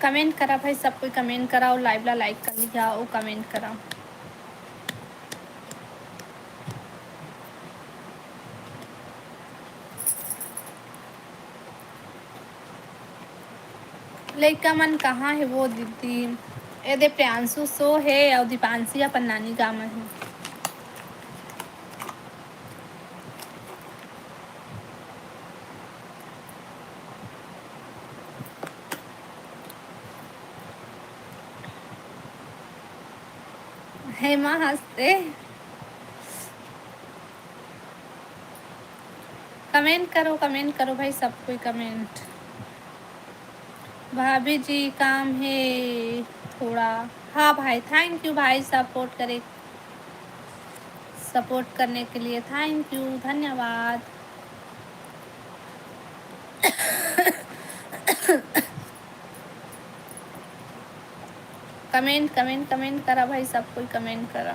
कमेंट करा भाई सब कोई कमेंट करा। और लाइव ला लाइक कर लिया और कमेंट करा। लइका मन कहाँ है वो दीदी। ए दे प्रियांशु सो है और दीपांशी अपन नानी गाँव में है। हेमा हंसते। कमेंट करो भाई सब कोई कमेंट। भाभी जी काम है थोड़ा। हाँ भाई थैंक यू भाई सपोर्ट करने के लिए थैंक यू धन्यवाद। कमेंट करा भाई सब कोई कमेंट करा।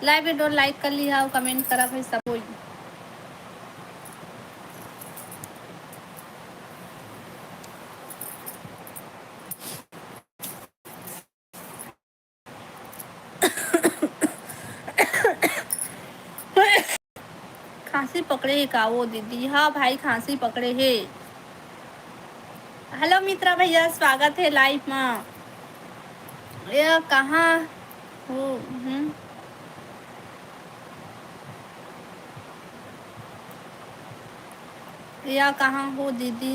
लाइव वीडियो लाइक कर लिया और कमेंट करा भाई सब कोई। खांसी पकड़े है का वो दीदी। हाँ भाई खांसी पकड़े है। हेलो मित्रा भैया स्वागत है लाइव में। ये कहाँ हो। या कहाँ हो दीदी।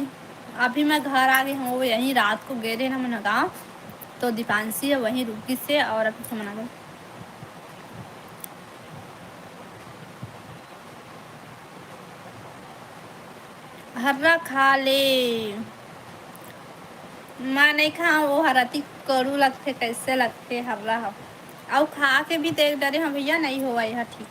अभी मैं घर आ गई हूँ। यहीं रात को गए थे ना मन गाँव। तो दीपांशी है वहीं रुकी से और अभी से मना गए। हर्रा खा ले। मैं नहीं खा वो हराती करू लगते कैसे लगते हर्रा। और खा के भी देख डरे हम भैया नहीं हुआ यह ठीक।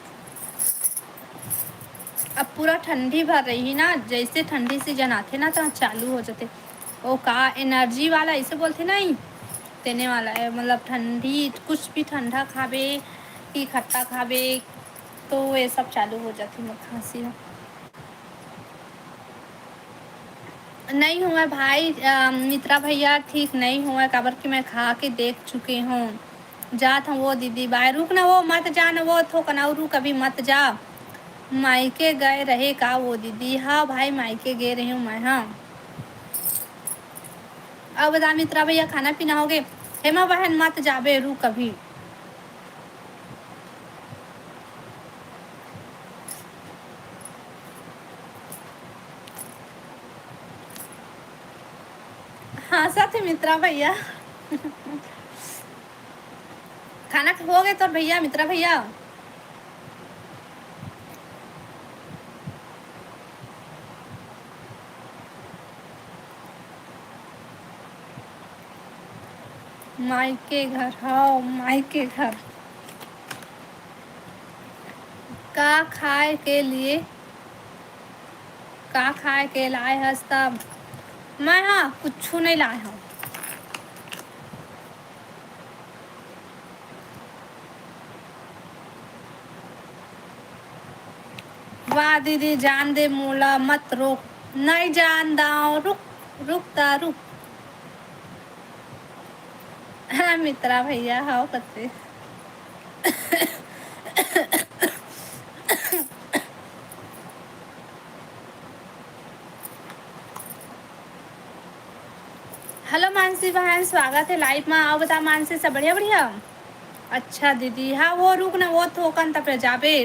अब पूरा ठंडी भर रही ना। जैसे ठंडी सीजन आते ना तो चालू हो जाते। ओ का एनर्जी वाला ऐसे बोलते नहीं देने वाला है। मतलब ठंडी कुछ भी ठंडा खावे कि खट्टा खावे तो ये सब चालू हो जाती है खांसी। नहीं हुआ भाई, मित्रा भैया ठीक नहीं हुआ, काबर कि मैं खा के देख चुके हूँ। जात हूँ वो दीदी बाय, रुक ना वो मत जा न वो थो कनाऊ, रुक अभी मत जा। मायके गए रहे का वो दीदी? हाँ भाई मायके गए रही हूँ मैं। हाँ अब बता मित्रा भैया खाना पीना हो गए? हेमा बहन मत जाबे, रुक अभी। हाँ सच मित्रा भैया। खाना हो गए तो भैया, मित्रा भैया? मायके घर, हाँ मायके घर। का खाए के लिए, का खाए के लाए हस तब? मैं हाँ कुछ नहीं लाए हूँ। वाह दीदी जान दे मोला मत रोक। नहीं जान दाओ, रुक, रुकता रुक। हाँ मित्रा भैया हाँ कते। हेलो मानसी बहन, स्वागत है लाइव में। आओ बता मानसी, सब बढ़िया बढ़िया? अच्छा दीदी हाँ वो रुक ना वो थोकन तब जाबे।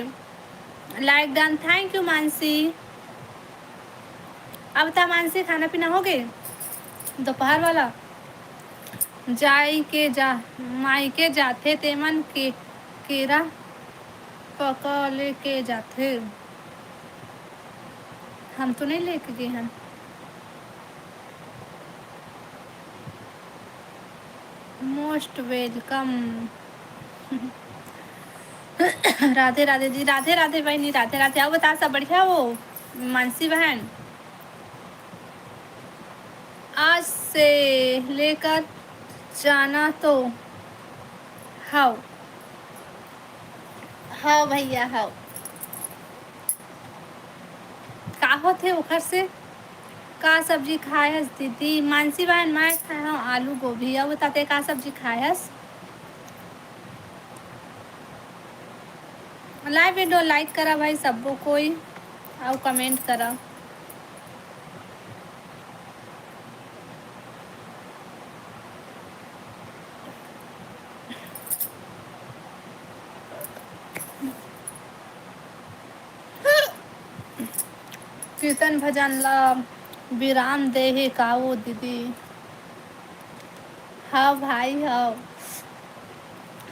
Like done, thank U Mansi. अब बता मानसी, खाना पीना हो गए दोपहर वाला? जाई के जा, मायके जाथे तेमन के केरा पका लेके जाथे। हम तो नहीं लेके गए हैं। Most welcome. राधे राधे जी, राधे राधे बहनी, राधे राधे। आओ बता सब बढ़िया वो मानसी बहन? आज से लेकर जाना तो हाँ। हाँ भैया हाँ। का होते उखर से? का सब्जी खाए हस दीदी? मानसी बहन मैं खाए हूँ आलू गोभी। अब बताते का सब्जी खाए हस? लाइव वीडियो लाइक करा भाई सबको कोई, और कमेंट करा। कीर्तन भजन ला विराम दे है का वो दीदी? हाँ भाई हाँ।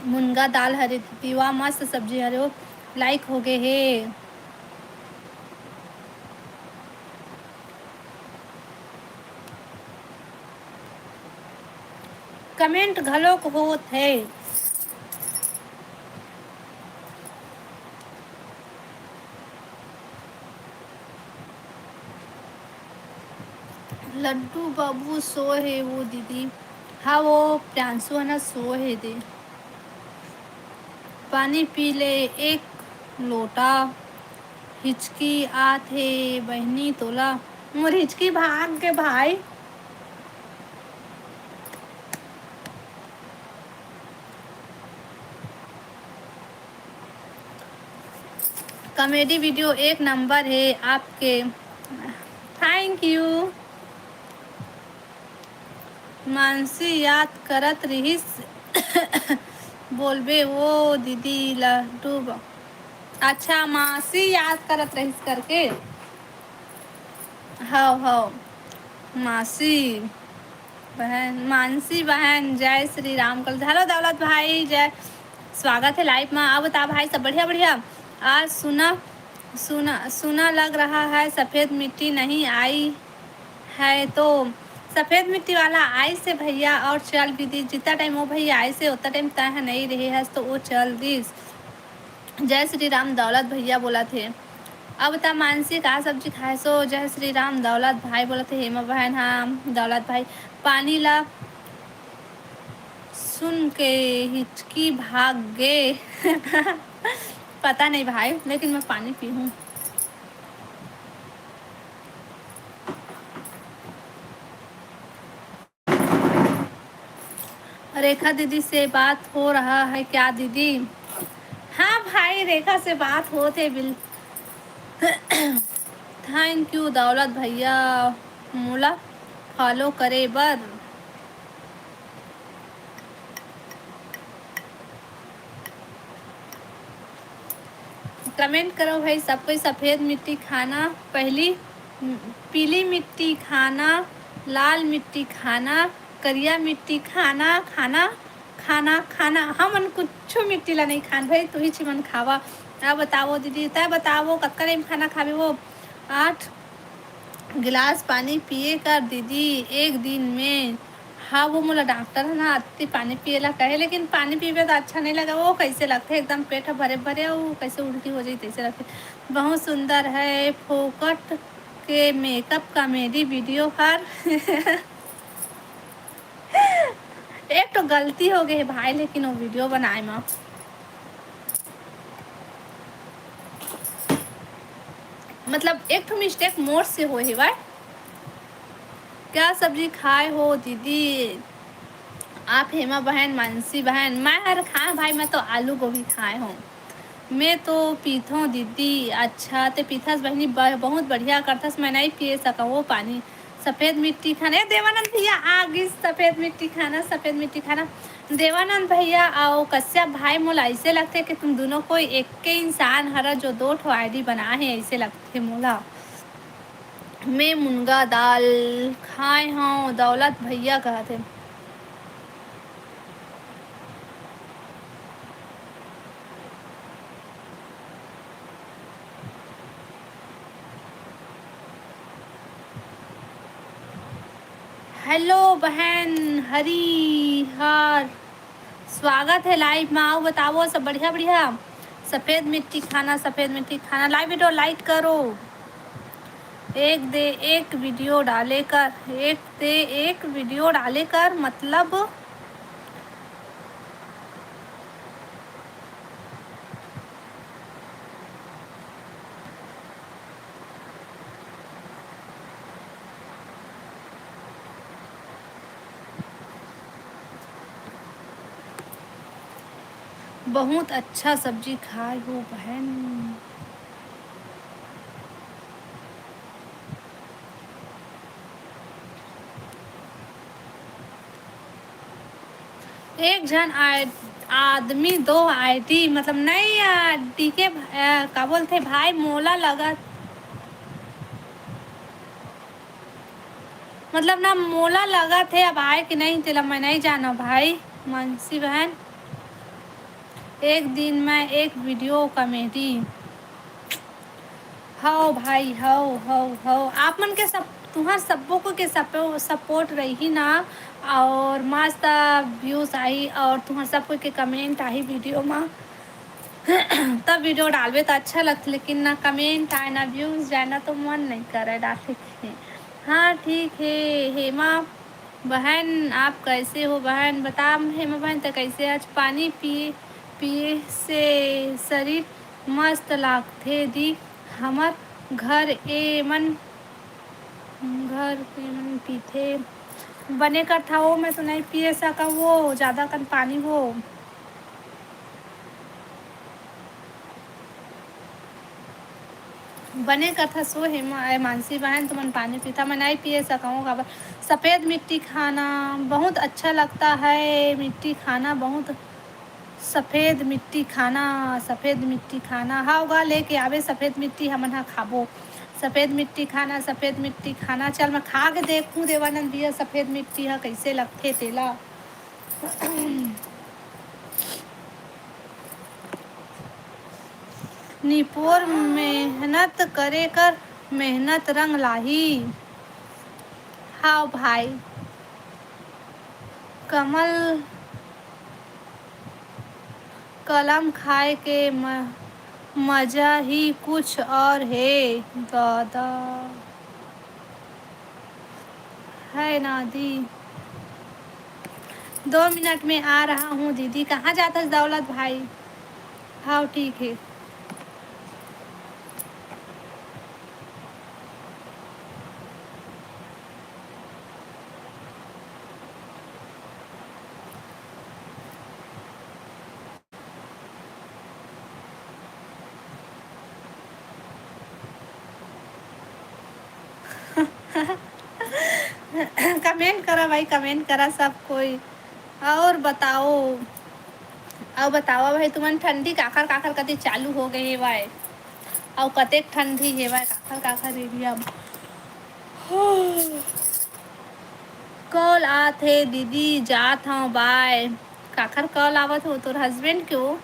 मुनगा दाल हरे दीदी, वाह मस्त सब्जी हरे हो। लाइक हो गए हे। कमेंट घलोक होत है। लड्डू बाबू सो है वो दीदी। हाँ वो प्रियांशु है ना, सो है दे। पानी पी ले एक लोटा, हिचकी आथे बहनी तोला। मोर हिचकी भाग के भाई। कॉमेडी वीडियो एक नंबर है आपके। Thank U. मानसी याद करत रहीस। बोलबे वो दीदी लड्डू अच्छा मासी याद करत रहीस करके। हाँ हाँ मासी बहन, मानसी बहन, जय श्री राम। कल हेलो दौलत भाई, जय, स्वागत है लाइव में। अब बता भाई सब बढ़िया बढ़िया? आज सुना सुना सुना लग रहा है सफ़ेद मिट्टी नहीं आई है तो। सफ़ेद मिट्टी वाला आई से भैया और चल भी दी, जितना टाइम वो भैया आई से उतना टाइम तय नहीं रहे हस तो वो चल दिस। जय श्री राम दौलत भैया बोला थे। अब ता मानसी का सब्जी खाए सो? जय श्री राम दौलत भाई बोला थे। हेमा बहन हाँ दौलत भाई। पानी ला सुन के हिचकी भाग गए। पता नहीं भाई, लेकिन मैं पानी पी हूँ। रेखा दीदी से बात हो रहा है क्या दीदी? हाँ भाई, रेखा से बात होते बिल। थैंक यू दौलत भैया मोला फॉलो करे बर। कमेंट करो भाई सब कोई। सफ़ेद मिट्टी खाना पहली, पीली मिट्टी खाना, लाल मिट्टी खाना, करिया मिट्टी खाना खाना खाना खाना। हमन कुछ मिट्टी ला नहीं खान भाई, तू ही चिमन खावा। अब बताओ दीदी, तय बताओ कतका टाइम खाना खावे वो? 8 गिलास पानी पिए कर दीदी एक दिन में। हाँ वो मोला डॉक्टर है ना अति पानी पिए ला कहे, लेकिन पानी पीबे तो अच्छा नहीं लगा। वो कैसे लगते एकदम पेट भरे भरे, और कैसे उल्टी हो जाए तैसे लगते। बहुत सुंदर है फोकट के मेकअप का मेरी वीडियो हर। एक तो गलती हो गई है भाई, लेकिन वो वीडियो बनाए में मतलब एक तो मिस्टेक मोर से हो ही भाई। क्या सब्जी खाए हो दीदी आप? हेमा बहन, मानसी बहन, मैं हर खाए भाई, मैं तो आलू गोभी खाए हूँ। मैं तो पीथो दीदी। अच्छा ते पीथस बहनी बहुत बढ़िया करथस, मैं नहीं पिए सका वो पानी। सफ़ेद मिट्टी खाना ए देवानंद भैया आ गई। सफ़ेद मिट्टी खाना, सफ़ेद मिट्टी खाना। देवानंद भैया आओ कश्यप भाई, मोला ऐसे लगते कि तुम दोनों कोई एक के इंसान हरा जो 2 आईडी बना है, ऐसे लगते मोला। मैं मुनगा दाल खाए हूँ दौलत भैया कहते। हेलो बहन हरी हर, स्वागत है लाइव में। आओ बताओ सब बढ़िया बढ़िया। सफ़ेद मिट्टी खाना, सफ़ेद मिट्टी खाना। लाइव वीडियो लाइक करो। एक दे एक वीडियो डाले कर, एक दे एक वीडियो डाले कर मतलब। बहुत अच्छा सब्जी खाए हो बहन। एक जन आदमी 2 आईडी मतलब नहीं डी के का बोलते भाई मोला लगा मतलब ना मोला लगा थे अब आए कि नहीं तेला मैं नहीं जाना भाई। मानसी बहन एक दिन में एक वीडियो कॉमेडी। हो भाई हो आप मन के सब तुम्हार सबको को के सपोर्ट रही ना, और मस्त व्यूज आई और तुम्हार सबको के कमेंट आई वीडियो में, तब वीडियो डालबे तो अच्छा लगता। लेकिन ना कमेंट आए ना व्यूज जाए ना, तो मन नहीं करे डालने के। हाँ ठीक है हेमा बहन, आप कैसे हो बहन? बता हेमा बहन तो कैसे? आज पानी पिए पिए से शरीर मस्त लागथे दी। हमर घर एमन पीथे बने कर था वो, मैं तो नहीं पिए सका वो ज़्यादा कन पानी वो। बने का था सो हेमा मानसी बहन, तो मन पानी पीता मैं नहीं पिए सकाऊँ खबर। सफ़ेद मिट्टी खाना बहुत अच्छा लगता है, मिट्टी खाना बहुत। सफ़ेद मिट्टी खाना, सफ़ेद मिट्टी खाना हाँ होगा लेके आवे सफ़ेद मिट्टी हमन हा खाबो। सफ़ेद मिट्टी खाना, सफ़ेद मिट्टी खाना। चल मैं खा के देखूँ देवानंद भैया सफ़ेद मिट्टी हा कैसे लगथे तेला। निपोर मेहनत करे कर मेहनत रंग लाही। हाँ भाई कमल कलम खाए के मजा ही कुछ और है दादा। है ना दी। 2 मिनट में आ रहा हूँ दीदी। कहाँ जाता है दौलत भाई? हाँ ठीक है। कमेंट करा भाई, कमेंट करा सब कोई। और बताओ, और बताओ भाई, तुमन ठंडी काखर काखर कति चालू हो गई है भाई? और कतेक ठंडी है भाई काखर काखर एरिया में? कल आथे दीदी, जात हूँ बाय। काखर कल आवत हो तोर हस्बैंड क्यों?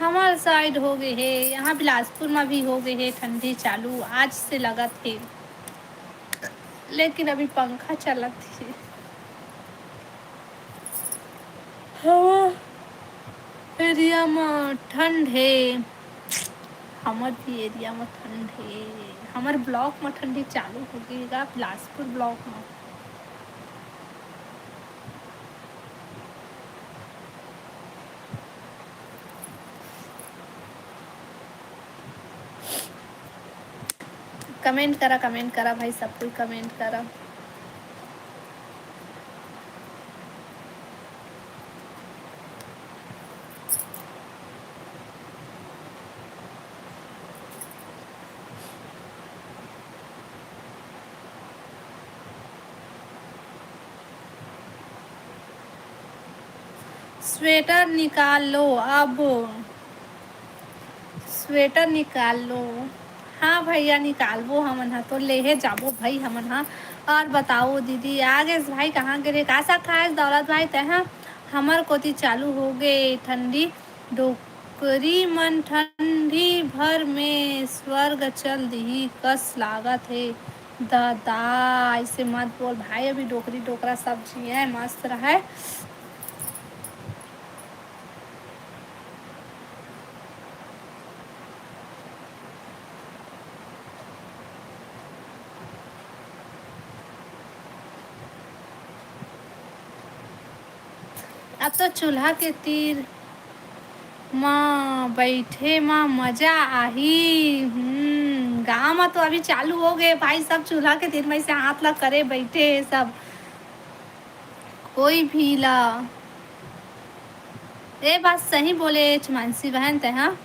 हमारे साइड हो गए है, यहाँ बिलासपुर में भी हो गए है ठंडी चालू, आज से लगा थे। लेकिन अभी पंखा चलत है। हाँ, एरिया में ठंड है। हमार भी एरिया में ठंड है। हमारे ब्लॉक में ठंडी चालू हो गई है, बिलासपुर ब्लॉक में। कमेंट करा भाई, सब कोई कमेंट करा। स्वेटर निकाल लो अब, स्वेटर निकाल लो। हाँ भैया निकालबो हमन हा, तो लेहे जाबो भाई हमन हा। और बताओ दीदी, आगे भाई कहाँ गिरे? का सा खाए दौलत भाई तहाँ? हमर कोती चालू हो गए ठंडी। डोकरी मन ठंडी भर में स्वर्ग चल दिही कस लागत है। दादा ऐसे मत बोल भाई, अभी डोकरी डोकरा सब्जी है मस्त रहा। अब तो चूल्हा के तीर माँ बैठे माँ मजा आही। गाँव में तो अभी चालू हो गए भाई, सब चूल्हा के तीर में से हाथ ला करे बैठे सब, कोई भी ला। ए बात सही बोले मानसी बहन ते, हाँ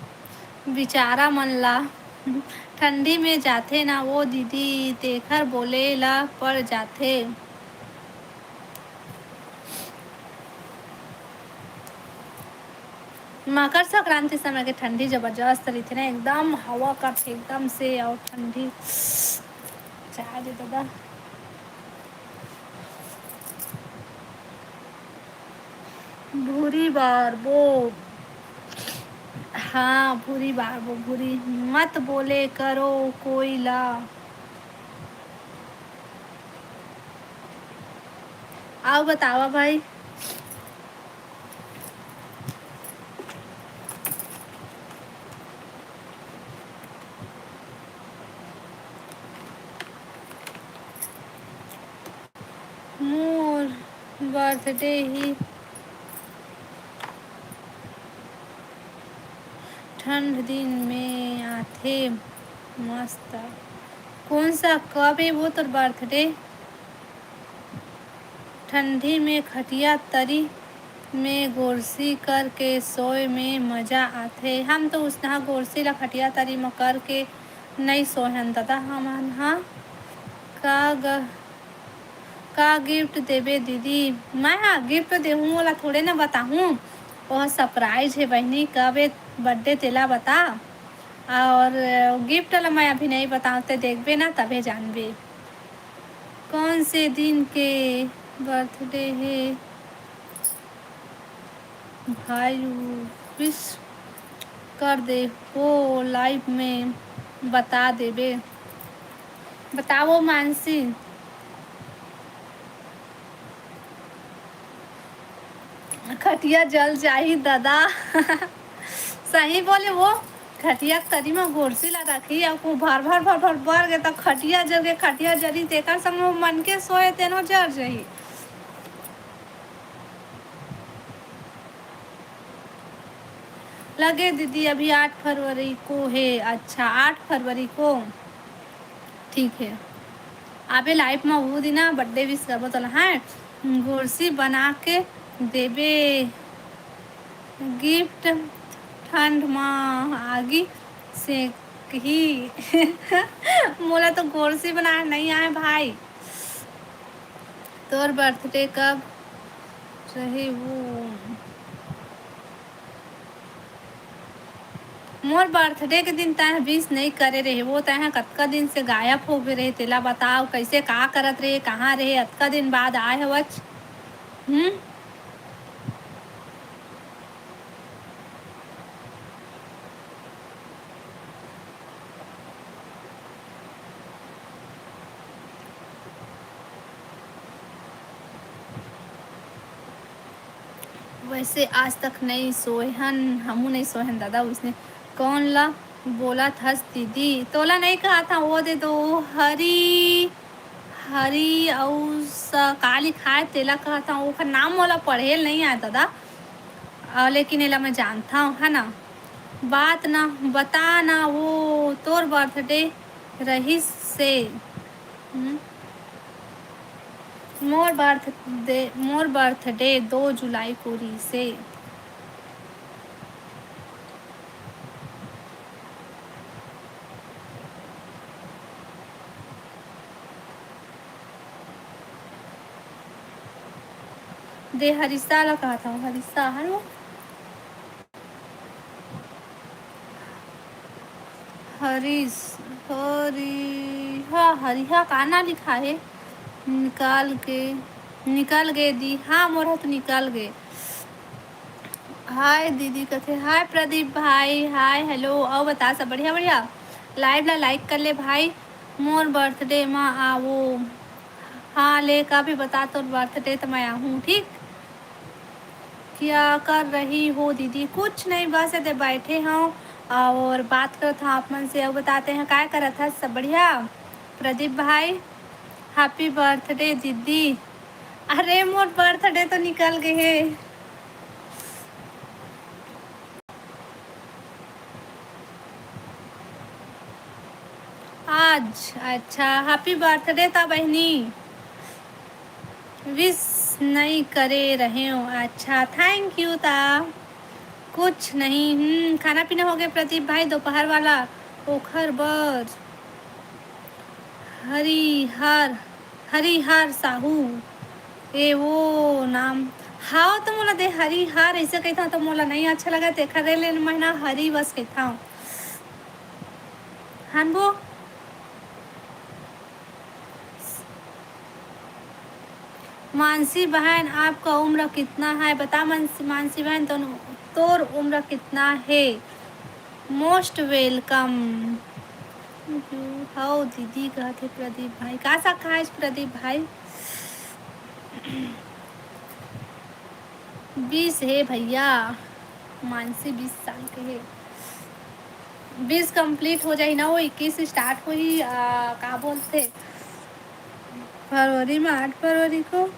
बेचारा मन ला ठंडी में जाथे ना वो दीदी, तेखर बोले ला पड़ जाथे। मकर संक्रांति समय के ठंडी जबरदस्त रही थी ना, एकदम हवा का एकदम से, और ठंडी चाह दे दादा। भूरी बार वो, हाँ भूरी बार वो, भूरी मत बोले करो कोई ला। आओ बतावा भाई। मोर बर्थडे ही ठंड दिन में आथे मस्त। कौन सा कब है वो तो बर्थडे? ठंडी में खटिया तरी में गोरसी करके सोए में मजा आथे। हम तो उसना गोरसी ला खटिया तरी में करके नहीं सोहन दादा हमन हा। का ग, का गिफ्ट देबे दीदी? मैं हाँ गिफ्ट देहूँ वाला थोड़े ना बताऊँ, वह सरप्राइज है बहनी, कब बर्थडे तेला बता। और गिफ्ट ला मैं अभी नहीं बताते, देखबे ना तबे जानबे कौन से दिन के बर्थडे है भाई। विश कर दे वो लाइव में बता देबे। बताओ मानसी। खटिया जल जाही दादा सही बोले वो, खटिया तरी में गोरसी ला रखी और को भर भर भर भर भर गए तो खटिया जल के, खटिया जली तेकर संग में मन के सोए तेनो जल जाही। लगे दीदी अभी 8 फरवरी को है। अच्छा 8 फरवरी को, ठीक है। अबे लाइफ में वो दिन बर्थडे विश करबो तो है गोरसी बना के देबे। गिफ्ट ठंड माँ आगी से ही मोला तो गोरसी बनाए नहीं आए भाई। तोर बर्थडे कब रही वो? मोर बर्थडे के दिन तय विश नहीं करे रहे, वो तय कतका दिन से गायब हो गए रहे। तेला बताओ कैसे का करत रहे, कहाँ रहे, अतका दिन बाद आए हवच। हम्म। वैसे आज तक नहीं सोहन, हमू नहीं सोहन दादा। उसने कौन ला बोला था दीदी? तोला नहीं कहा था वो दे दो। हरी हरी और काली खाए तेला कहा था। वो नाम मोला पढ़े नहीं आया दादा। लेकिन एला मैं जानता हूँ है ना। बात ना बता ना वो तोर बर्थडे रही से। हम्म? मोर बर्थडे 2 जुलाई को रही से। दे हरिसा ला कहा था, हरिसा है वो। हरीश हरी हाँ हरिहा काना लिखा है। निकाल के निकल गए दी। हाँ मोर तो निकल गए। हाय दीदी कथे। हाय प्रदीप भाई। हाय हेलो और बता सब बढ़िया बढ़िया। लाइव ला लाइक कर ले भाई। मोर बर्थडे में आवो। हाँ ले का भी बता तो बर्थडे तो मैं आऊँ ठीक। क्या कर रही हो दीदी? कुछ नहीं बस ऐसे बैठे हों और बात करते हैं आप मन से। अब बताते हैं क्या कर रहा था। सब बढ़िया प्रदीप भाई। हैप्पी बर्थडे दीदी। अरे मोर बर्थडे तो निकल गए है। आज अच्छा हैप्पी बर्थडे था बहनी। विश नहीं करे रहे हो? अच्छा थैंक यू ता। कुछ नहीं। खाना पीना हो गया प्रदीप भाई दोपहर वाला? ओखर बर हरिहर हरिहर साहू ए वो नाम। हाँ तो मोला दे हरिहर ऐसे कहता तो मोला नहीं अच्छा लगा। देखा रे ले महीना हरी बस कहता हूँ हनबो। मानसी बहन आपका उम्र कितना है बता? मानसी बहन तो तोर उम्र कितना है? Most welcome. हाउ दीदी कहते प्रदीप भाई का सा खाए प्रदीप भाई? 20 है भैया। मानसी 20 साल के है। 20 कंप्लीट हो जाए ना वो 21 स्टार्ट हो ही का बोलते फरवरी में 8 फरवरी को।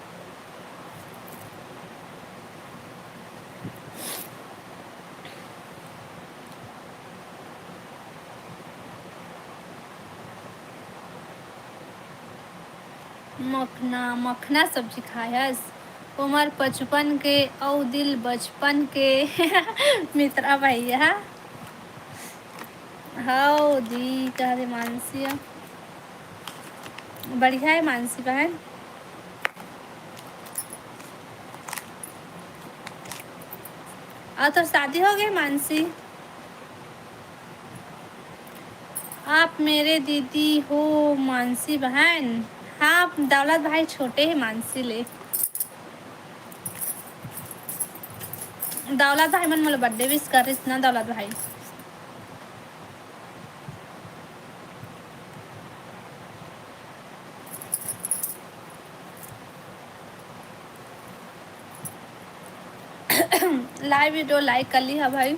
मखना मखना सब्जी खायस। उम्र 55 के और दिल बचपन के मित्रा भैया। हाउ दी कह दे मानसी। बढ़िया है मानसी बहन। और तो शादी हो गई मानसी? आप मेरे दीदी हो मानसी बहन? हाँ दौलत भाई छोटे हैं मानसी ले। दौलत भाई मन मोला बर्थडे विश कर रही ना दौलत भाई। लाइव वीडियो लाइक कर ली है भाई।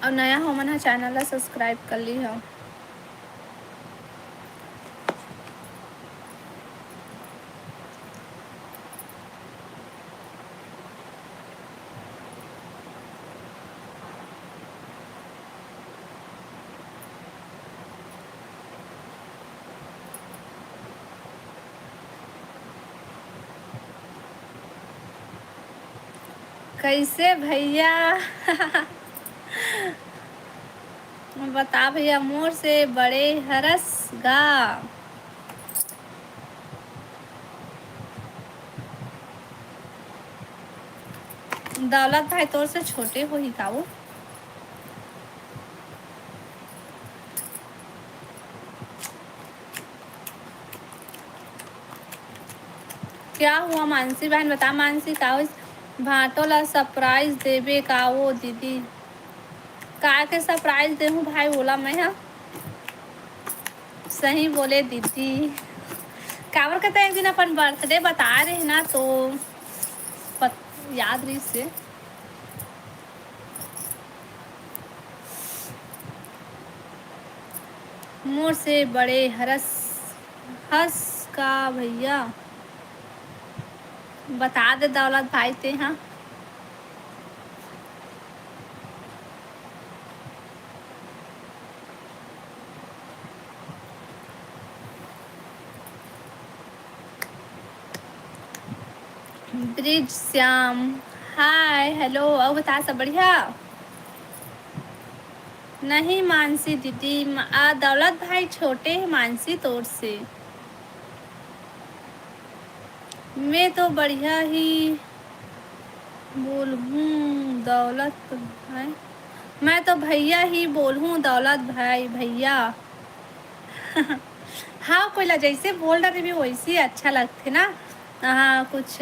और नया हो मन चैनल ला सब्सक्राइब कर ली है। कैसे भैया? बता भैया, मोर से बड़े हरस गा। दौलत भाई तोर से छोटे हो ही का वो? क्या हुआ मानसी बहन, बता मानसी का भाटो ला सरप्राइज देबे का वो दीदी? का के सरप्राइज दे हूँ भाई बोला मैं? हाँ सही बोले दीदी। कावर कहते एक दिन अपन बर्थडे बता रहे हैं ना तो पत, याद रही से। मोर से बड़े हरस हंस का भैया, बता दे दौलत भाई ते। हाँ ब्रिज श्याम हाय हेलो, और बता सब बढ़िया? नहीं मानसी दीदी, दौलत भाई छोटे हैं मानसी तौर से। मैं तो बढ़िया ही बोल हूँ दौलत भाई, मैं तो भैया ही बोल हूँ दौलत भाई भैया। हाँ कोई जैसे बोल रहे भी वैसे अच्छा लगते ना। हाँ कुछ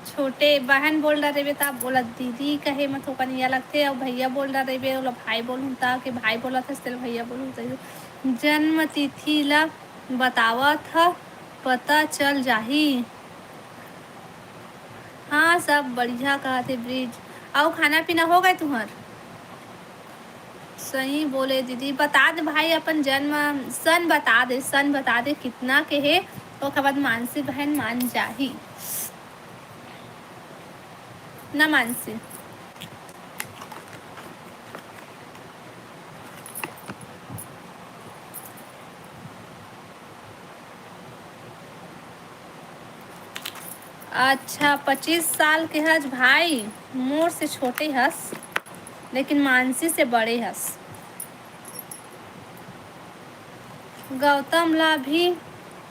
छोटे बहन बोल रहे थे तो आप बोला दीदी कहे मत होकर नहीं लगते, और भैया बोल रहे थे बोला भाई बोलूँ था कि भाई बोला था सिर्फ भैया बोलूँ तो जन्म तिथि ला बतावा था पता चल जाही। हाँ सब बढ़िया कहा थे ब्रिज। आओ खाना पीना हो गए तुम्हार? सही बोले दीदी, बता दे भाई अपन जन्म सन बता दे, सन बता दे कितना के है तो बाद मानसी बहन मान जाही ना मानसी। अच्छा 25 साल के हस भाई, मोर से छोटे हस लेकिन मानसी से बड़े हस। गौतम ला भी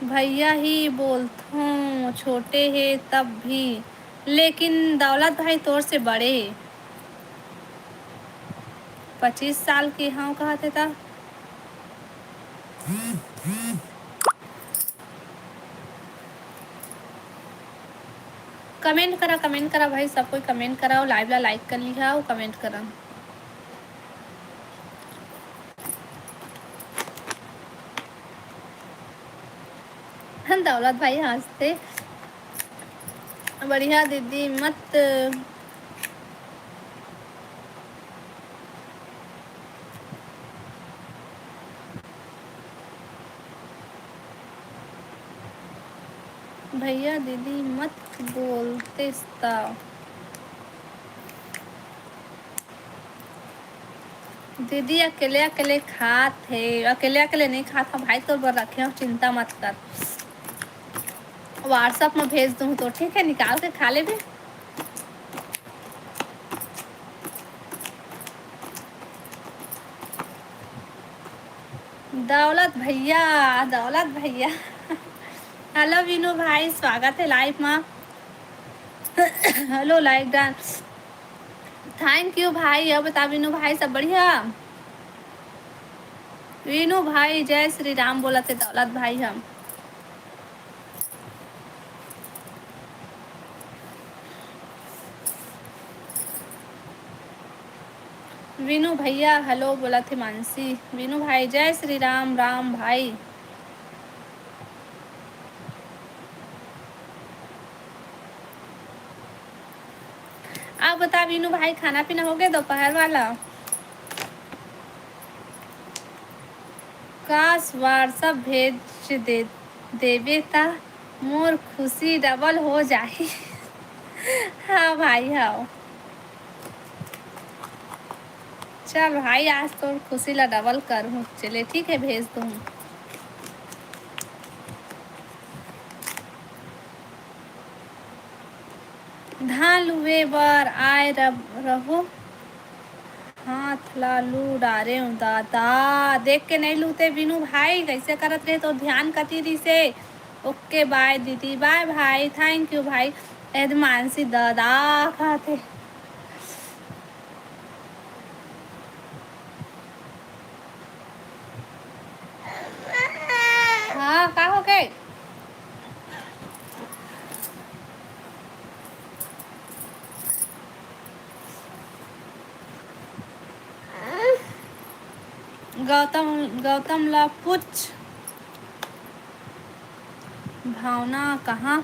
भैया ही बोलथूं, छोटे है तब भी, लेकिन दौलत भाई तोर से बड़े। 25 साल के हाँ कहते था। कमेंट करा भाई, सब कोई कमेंट कराओ, लाइव ला लाइक कर लिया और कमेंट करा। दौलत भाई हंसते बढ़िया दीदी मत भैया दीदी मत बोलते ता। दीदी अकेले अकेले खात है, अकेले अकेले नहीं खाता भाई, तो बर रखे हो चिंता मत कर, व्हाट्सएप में भेज दूँ तो ठीक है, निकाल के खा ले भी। दौलत भैया, दौलत भैया। हेलो विनू भाई, स्वागत है लाइव में। Hello like done, thank U भाई। अब बता विनू भाई सब बढ़िया? विनू भाई जय श्री राम बोला थे दौलत भाई हम। विनू भैया हेलो बोला थे मानसी। विनू भाई जय श्री राम राम भाई। आप बता विनू भाई खाना पीना हो गया दोपहर वाला? काश व्हाट्सएप भेज देवे ता मोर खुशी डबल हो जाही। हाँ भाई हाँ, चल भाई आज तो खुशी ला डबल कर हूँ, चले ठीक है भेज दूँ। धान लुए बर आए रहो, हाथ ला लू डारे दादा। देख के नहीं लूते बिनु भाई, कैसे करत रहे तो ध्यान कती दी से। ओके बाय दीदी, बाय भाई, थैंक यू भाई। मानसी दादा खाते। हाँ का हो गए। गौतम गौतम ला पूछ भावना कहाँ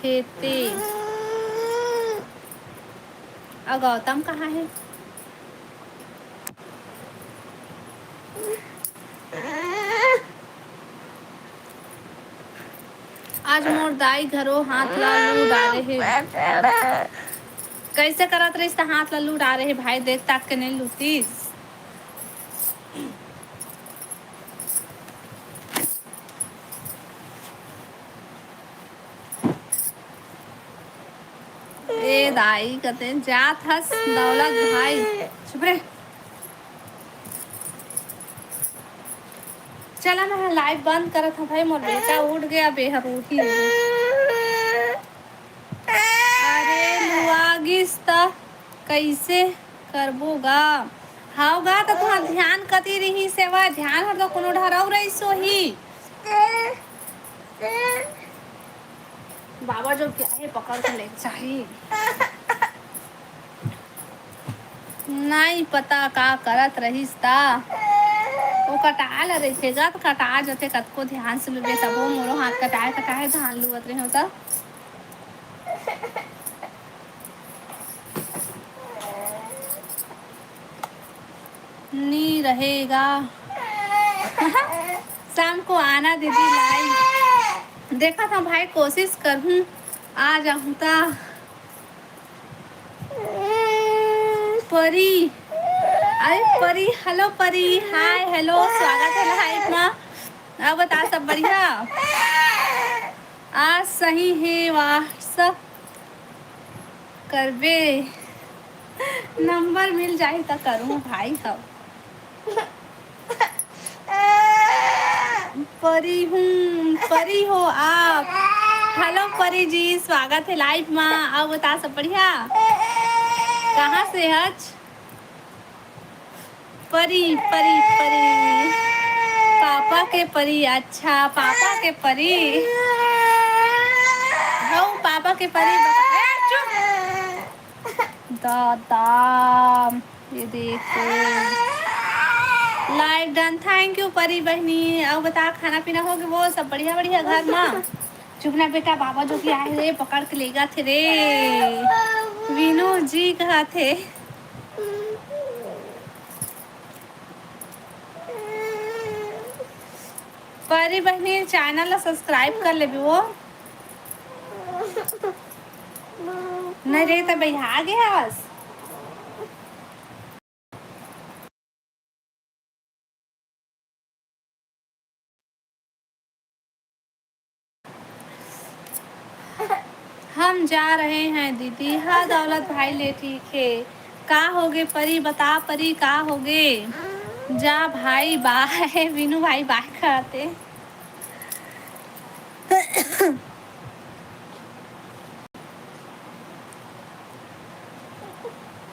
हेते। और गौतम कहाँ है। आज मोर दाई घरो हाथ ला लू डारे है। कैसे करत रही हाथ ला लू डारे है भाई, देख ताक के नहीं लूतीस। ए दाई कहते जात हस दौलत भाई, चुप रे। चला ना लाइव बंद करत हूँ भाई, मोर बेटा उठ गया बेहरूही। अरे लुआगिस त कैसे करबोगा। हाउगा तो तुम ध्यान कती रही सेवा, ध्यान हर तो कोनो ढराउ रही सो ही। बाबा जो क्या है पकड़ के ले चाहिए। नहीं पता का करत रहीस ता। वो कटा ल रही थे तो कटा जाते कतको ध्यान से लुबे तब वो मोरो हाथ कटाए कटाए धान लुवत रहे हो तब। नहीं रहेगा। शाम को आना दीदी लाइव। देखा था भाई, कोशिश करूँ आ जाऊँ ता। परी, अरे परी, हेलो परी, हाय हेलो, स्वागत है लाइव में। अब बता सब बढ़िया। आज सही है व्हाट्सअप करबे, नंबर मिल जाए तो करूँ भाई। हम परी हूँ, परी हो आप। हेलो परी जी, स्वागत है लाइव में। अब बता सब बढ़िया। कहाँ से हज परी परी परी, पापा के परी। अच्छा पापा के परी हो, पापा के परी दादा। ये देखो लाइक डन, थैंक यू परी बहनी। अब बता खाना पीना हो गया वो सब बढ़िया बढ़िया घर में। चुपना बेटा, बाबा जो कि आए रे पकड़ के लेगा थे रे। विनोद जी कहा थे। परी बहनी चैनल सब्सक्राइब कर ले वो। नहीं रे तो भैया आ गया बस। हम जा रहे हैं दीदी। हाँ दौलत भाई ले ठीक है। का होगे परी, बता परी का होगे। जा भाई बाय। विनू भाई बाय खाते।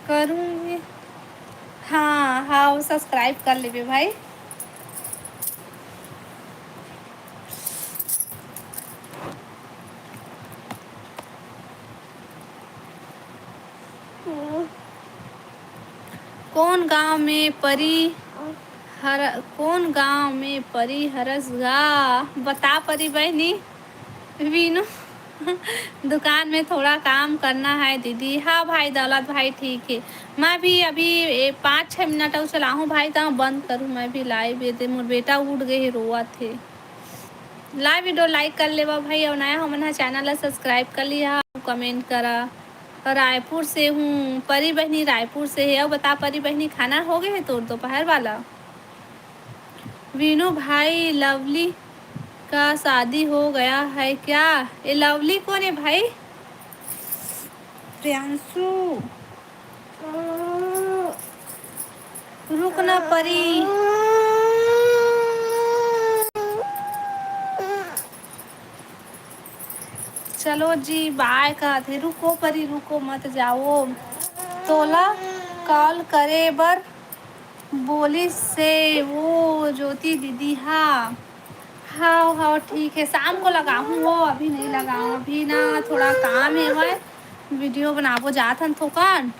करूँगी। हाँ हाँ सब्सक्राइब कर ले भाई। कौन गांव में परी कौन गांव में परी हरसगा, बता परी बहनी। वीनू दुकान में थोड़ा काम करना है दीदी। हाँ भाई दौलत भाई ठीक है। मैं भी अभी 5-6 मिनट और चलाऊँ भाई तो बंद करूँ मैं भी लाइव। ये मोर बेटा उठ गए रोआ थे। लाइव वीडियो लाइक कर लेवा भाई, और नया हो मना चैनल सब्सक्राइब कर लिया, कमेंट करा। रायपुर से हूँ परी बहनी, रायपुर से है। अब बता परी बहनी खाना हो गया है तो दोपहर वाला। वीनू भाई लवली का शादी हो गया है क्या। ये लवली कौन है भाई। प्रियांशु रुक ना परी। चलो जी बाय का थे। रुको परी रुको मत जाओ। तोला कॉल करे बर बोली से वो ज्योति दीदी। हाँ हाँ हाँ ठीक है शाम को लगाऊँ वो अभी नहीं लगाऊँ। अभी ना थोड़ा काम है वह वीडियो बनाबो जात हन थोकन।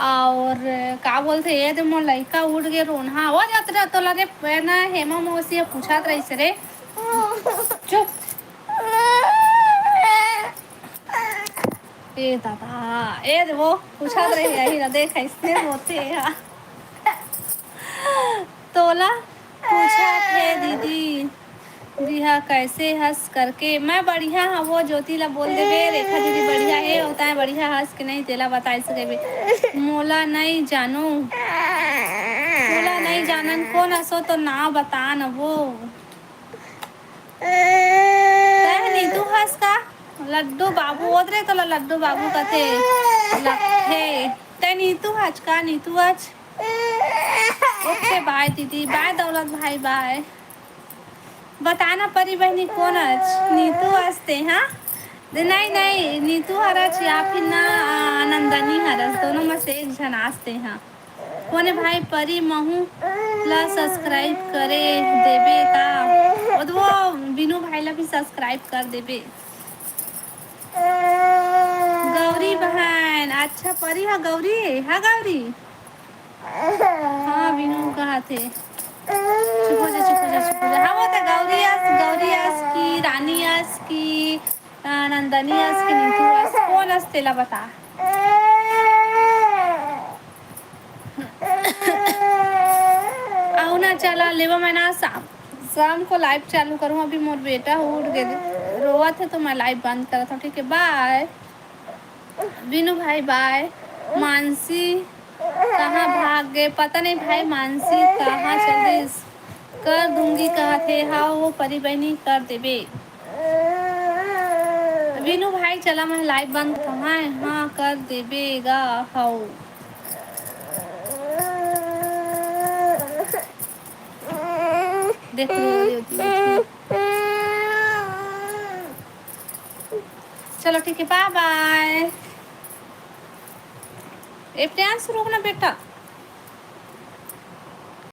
और का बोलते ये तो मोर लड़का उठ गए रोना हो जात रहा तो लगे ना हेमा मौसी पूछत रही रे। चुप ए दादा ए वो पूछत रही यही ना देख इसने होते हैं। तोला पूछा थे दीदी रिहा कैसे हंस करके। मैं बढ़िया हाँ वो ज्योति ला बोल दे बे रेखा दीदी बढ़िया है होता है बढ़िया हंस के नहीं तेला बता सके बे। मोला नहीं जानो मोला नहीं जानन कौन हंसो तो ना बता न वो नहीं तू हंस का लड्डू बाबू ओदरे तो लड्डू बाबू कथे लखे ते नीतू हज का नीतू हज। ओके बाय दीदी बाय दौलत भाई बाय। बताना परी बहनी कौन आज नीतू हंसते हाँ नहीं नहीं नीतू हरच या फिर ना आनंदनी हरस दोनों में से एक जन हंसते हैं। कौन भाई परी महू ला सब्सक्राइब करे देबे का और वो बिनू भाई ला भी सब्सक्राइब कर देबे। गौरी बहन अच्छा परी हाँ गौरी हाँ गौरी हाँ बिनू कहा थे चुप हो जा चुप हो जा चुप हो जा। हाँ वो तो गौरी यस की रानी यस की नंदनी यस की नीतू यस कौन यस तेला बता। आओ ना चला लेवा मैं ना शाम को लाइव चालू करूँ। अभी मोर बेटा उठ गए रोआ थे तो मैं लाइव बंद करा था। ठीक है बाय बिनू भाई बाय। मानसी कहाँ भाग गए पता नहीं भाई मानसी कहाँ चल गई। कर दूंगी कहा थे हाँ वो परी बहनी कर देबे। विनू भाई चला मैं लाइव बंद कहाँ है हाँ कर देबेगा हाँ देख लो चलो ठीक है बाय बाय। ए प्रियांश रुकना बेटा।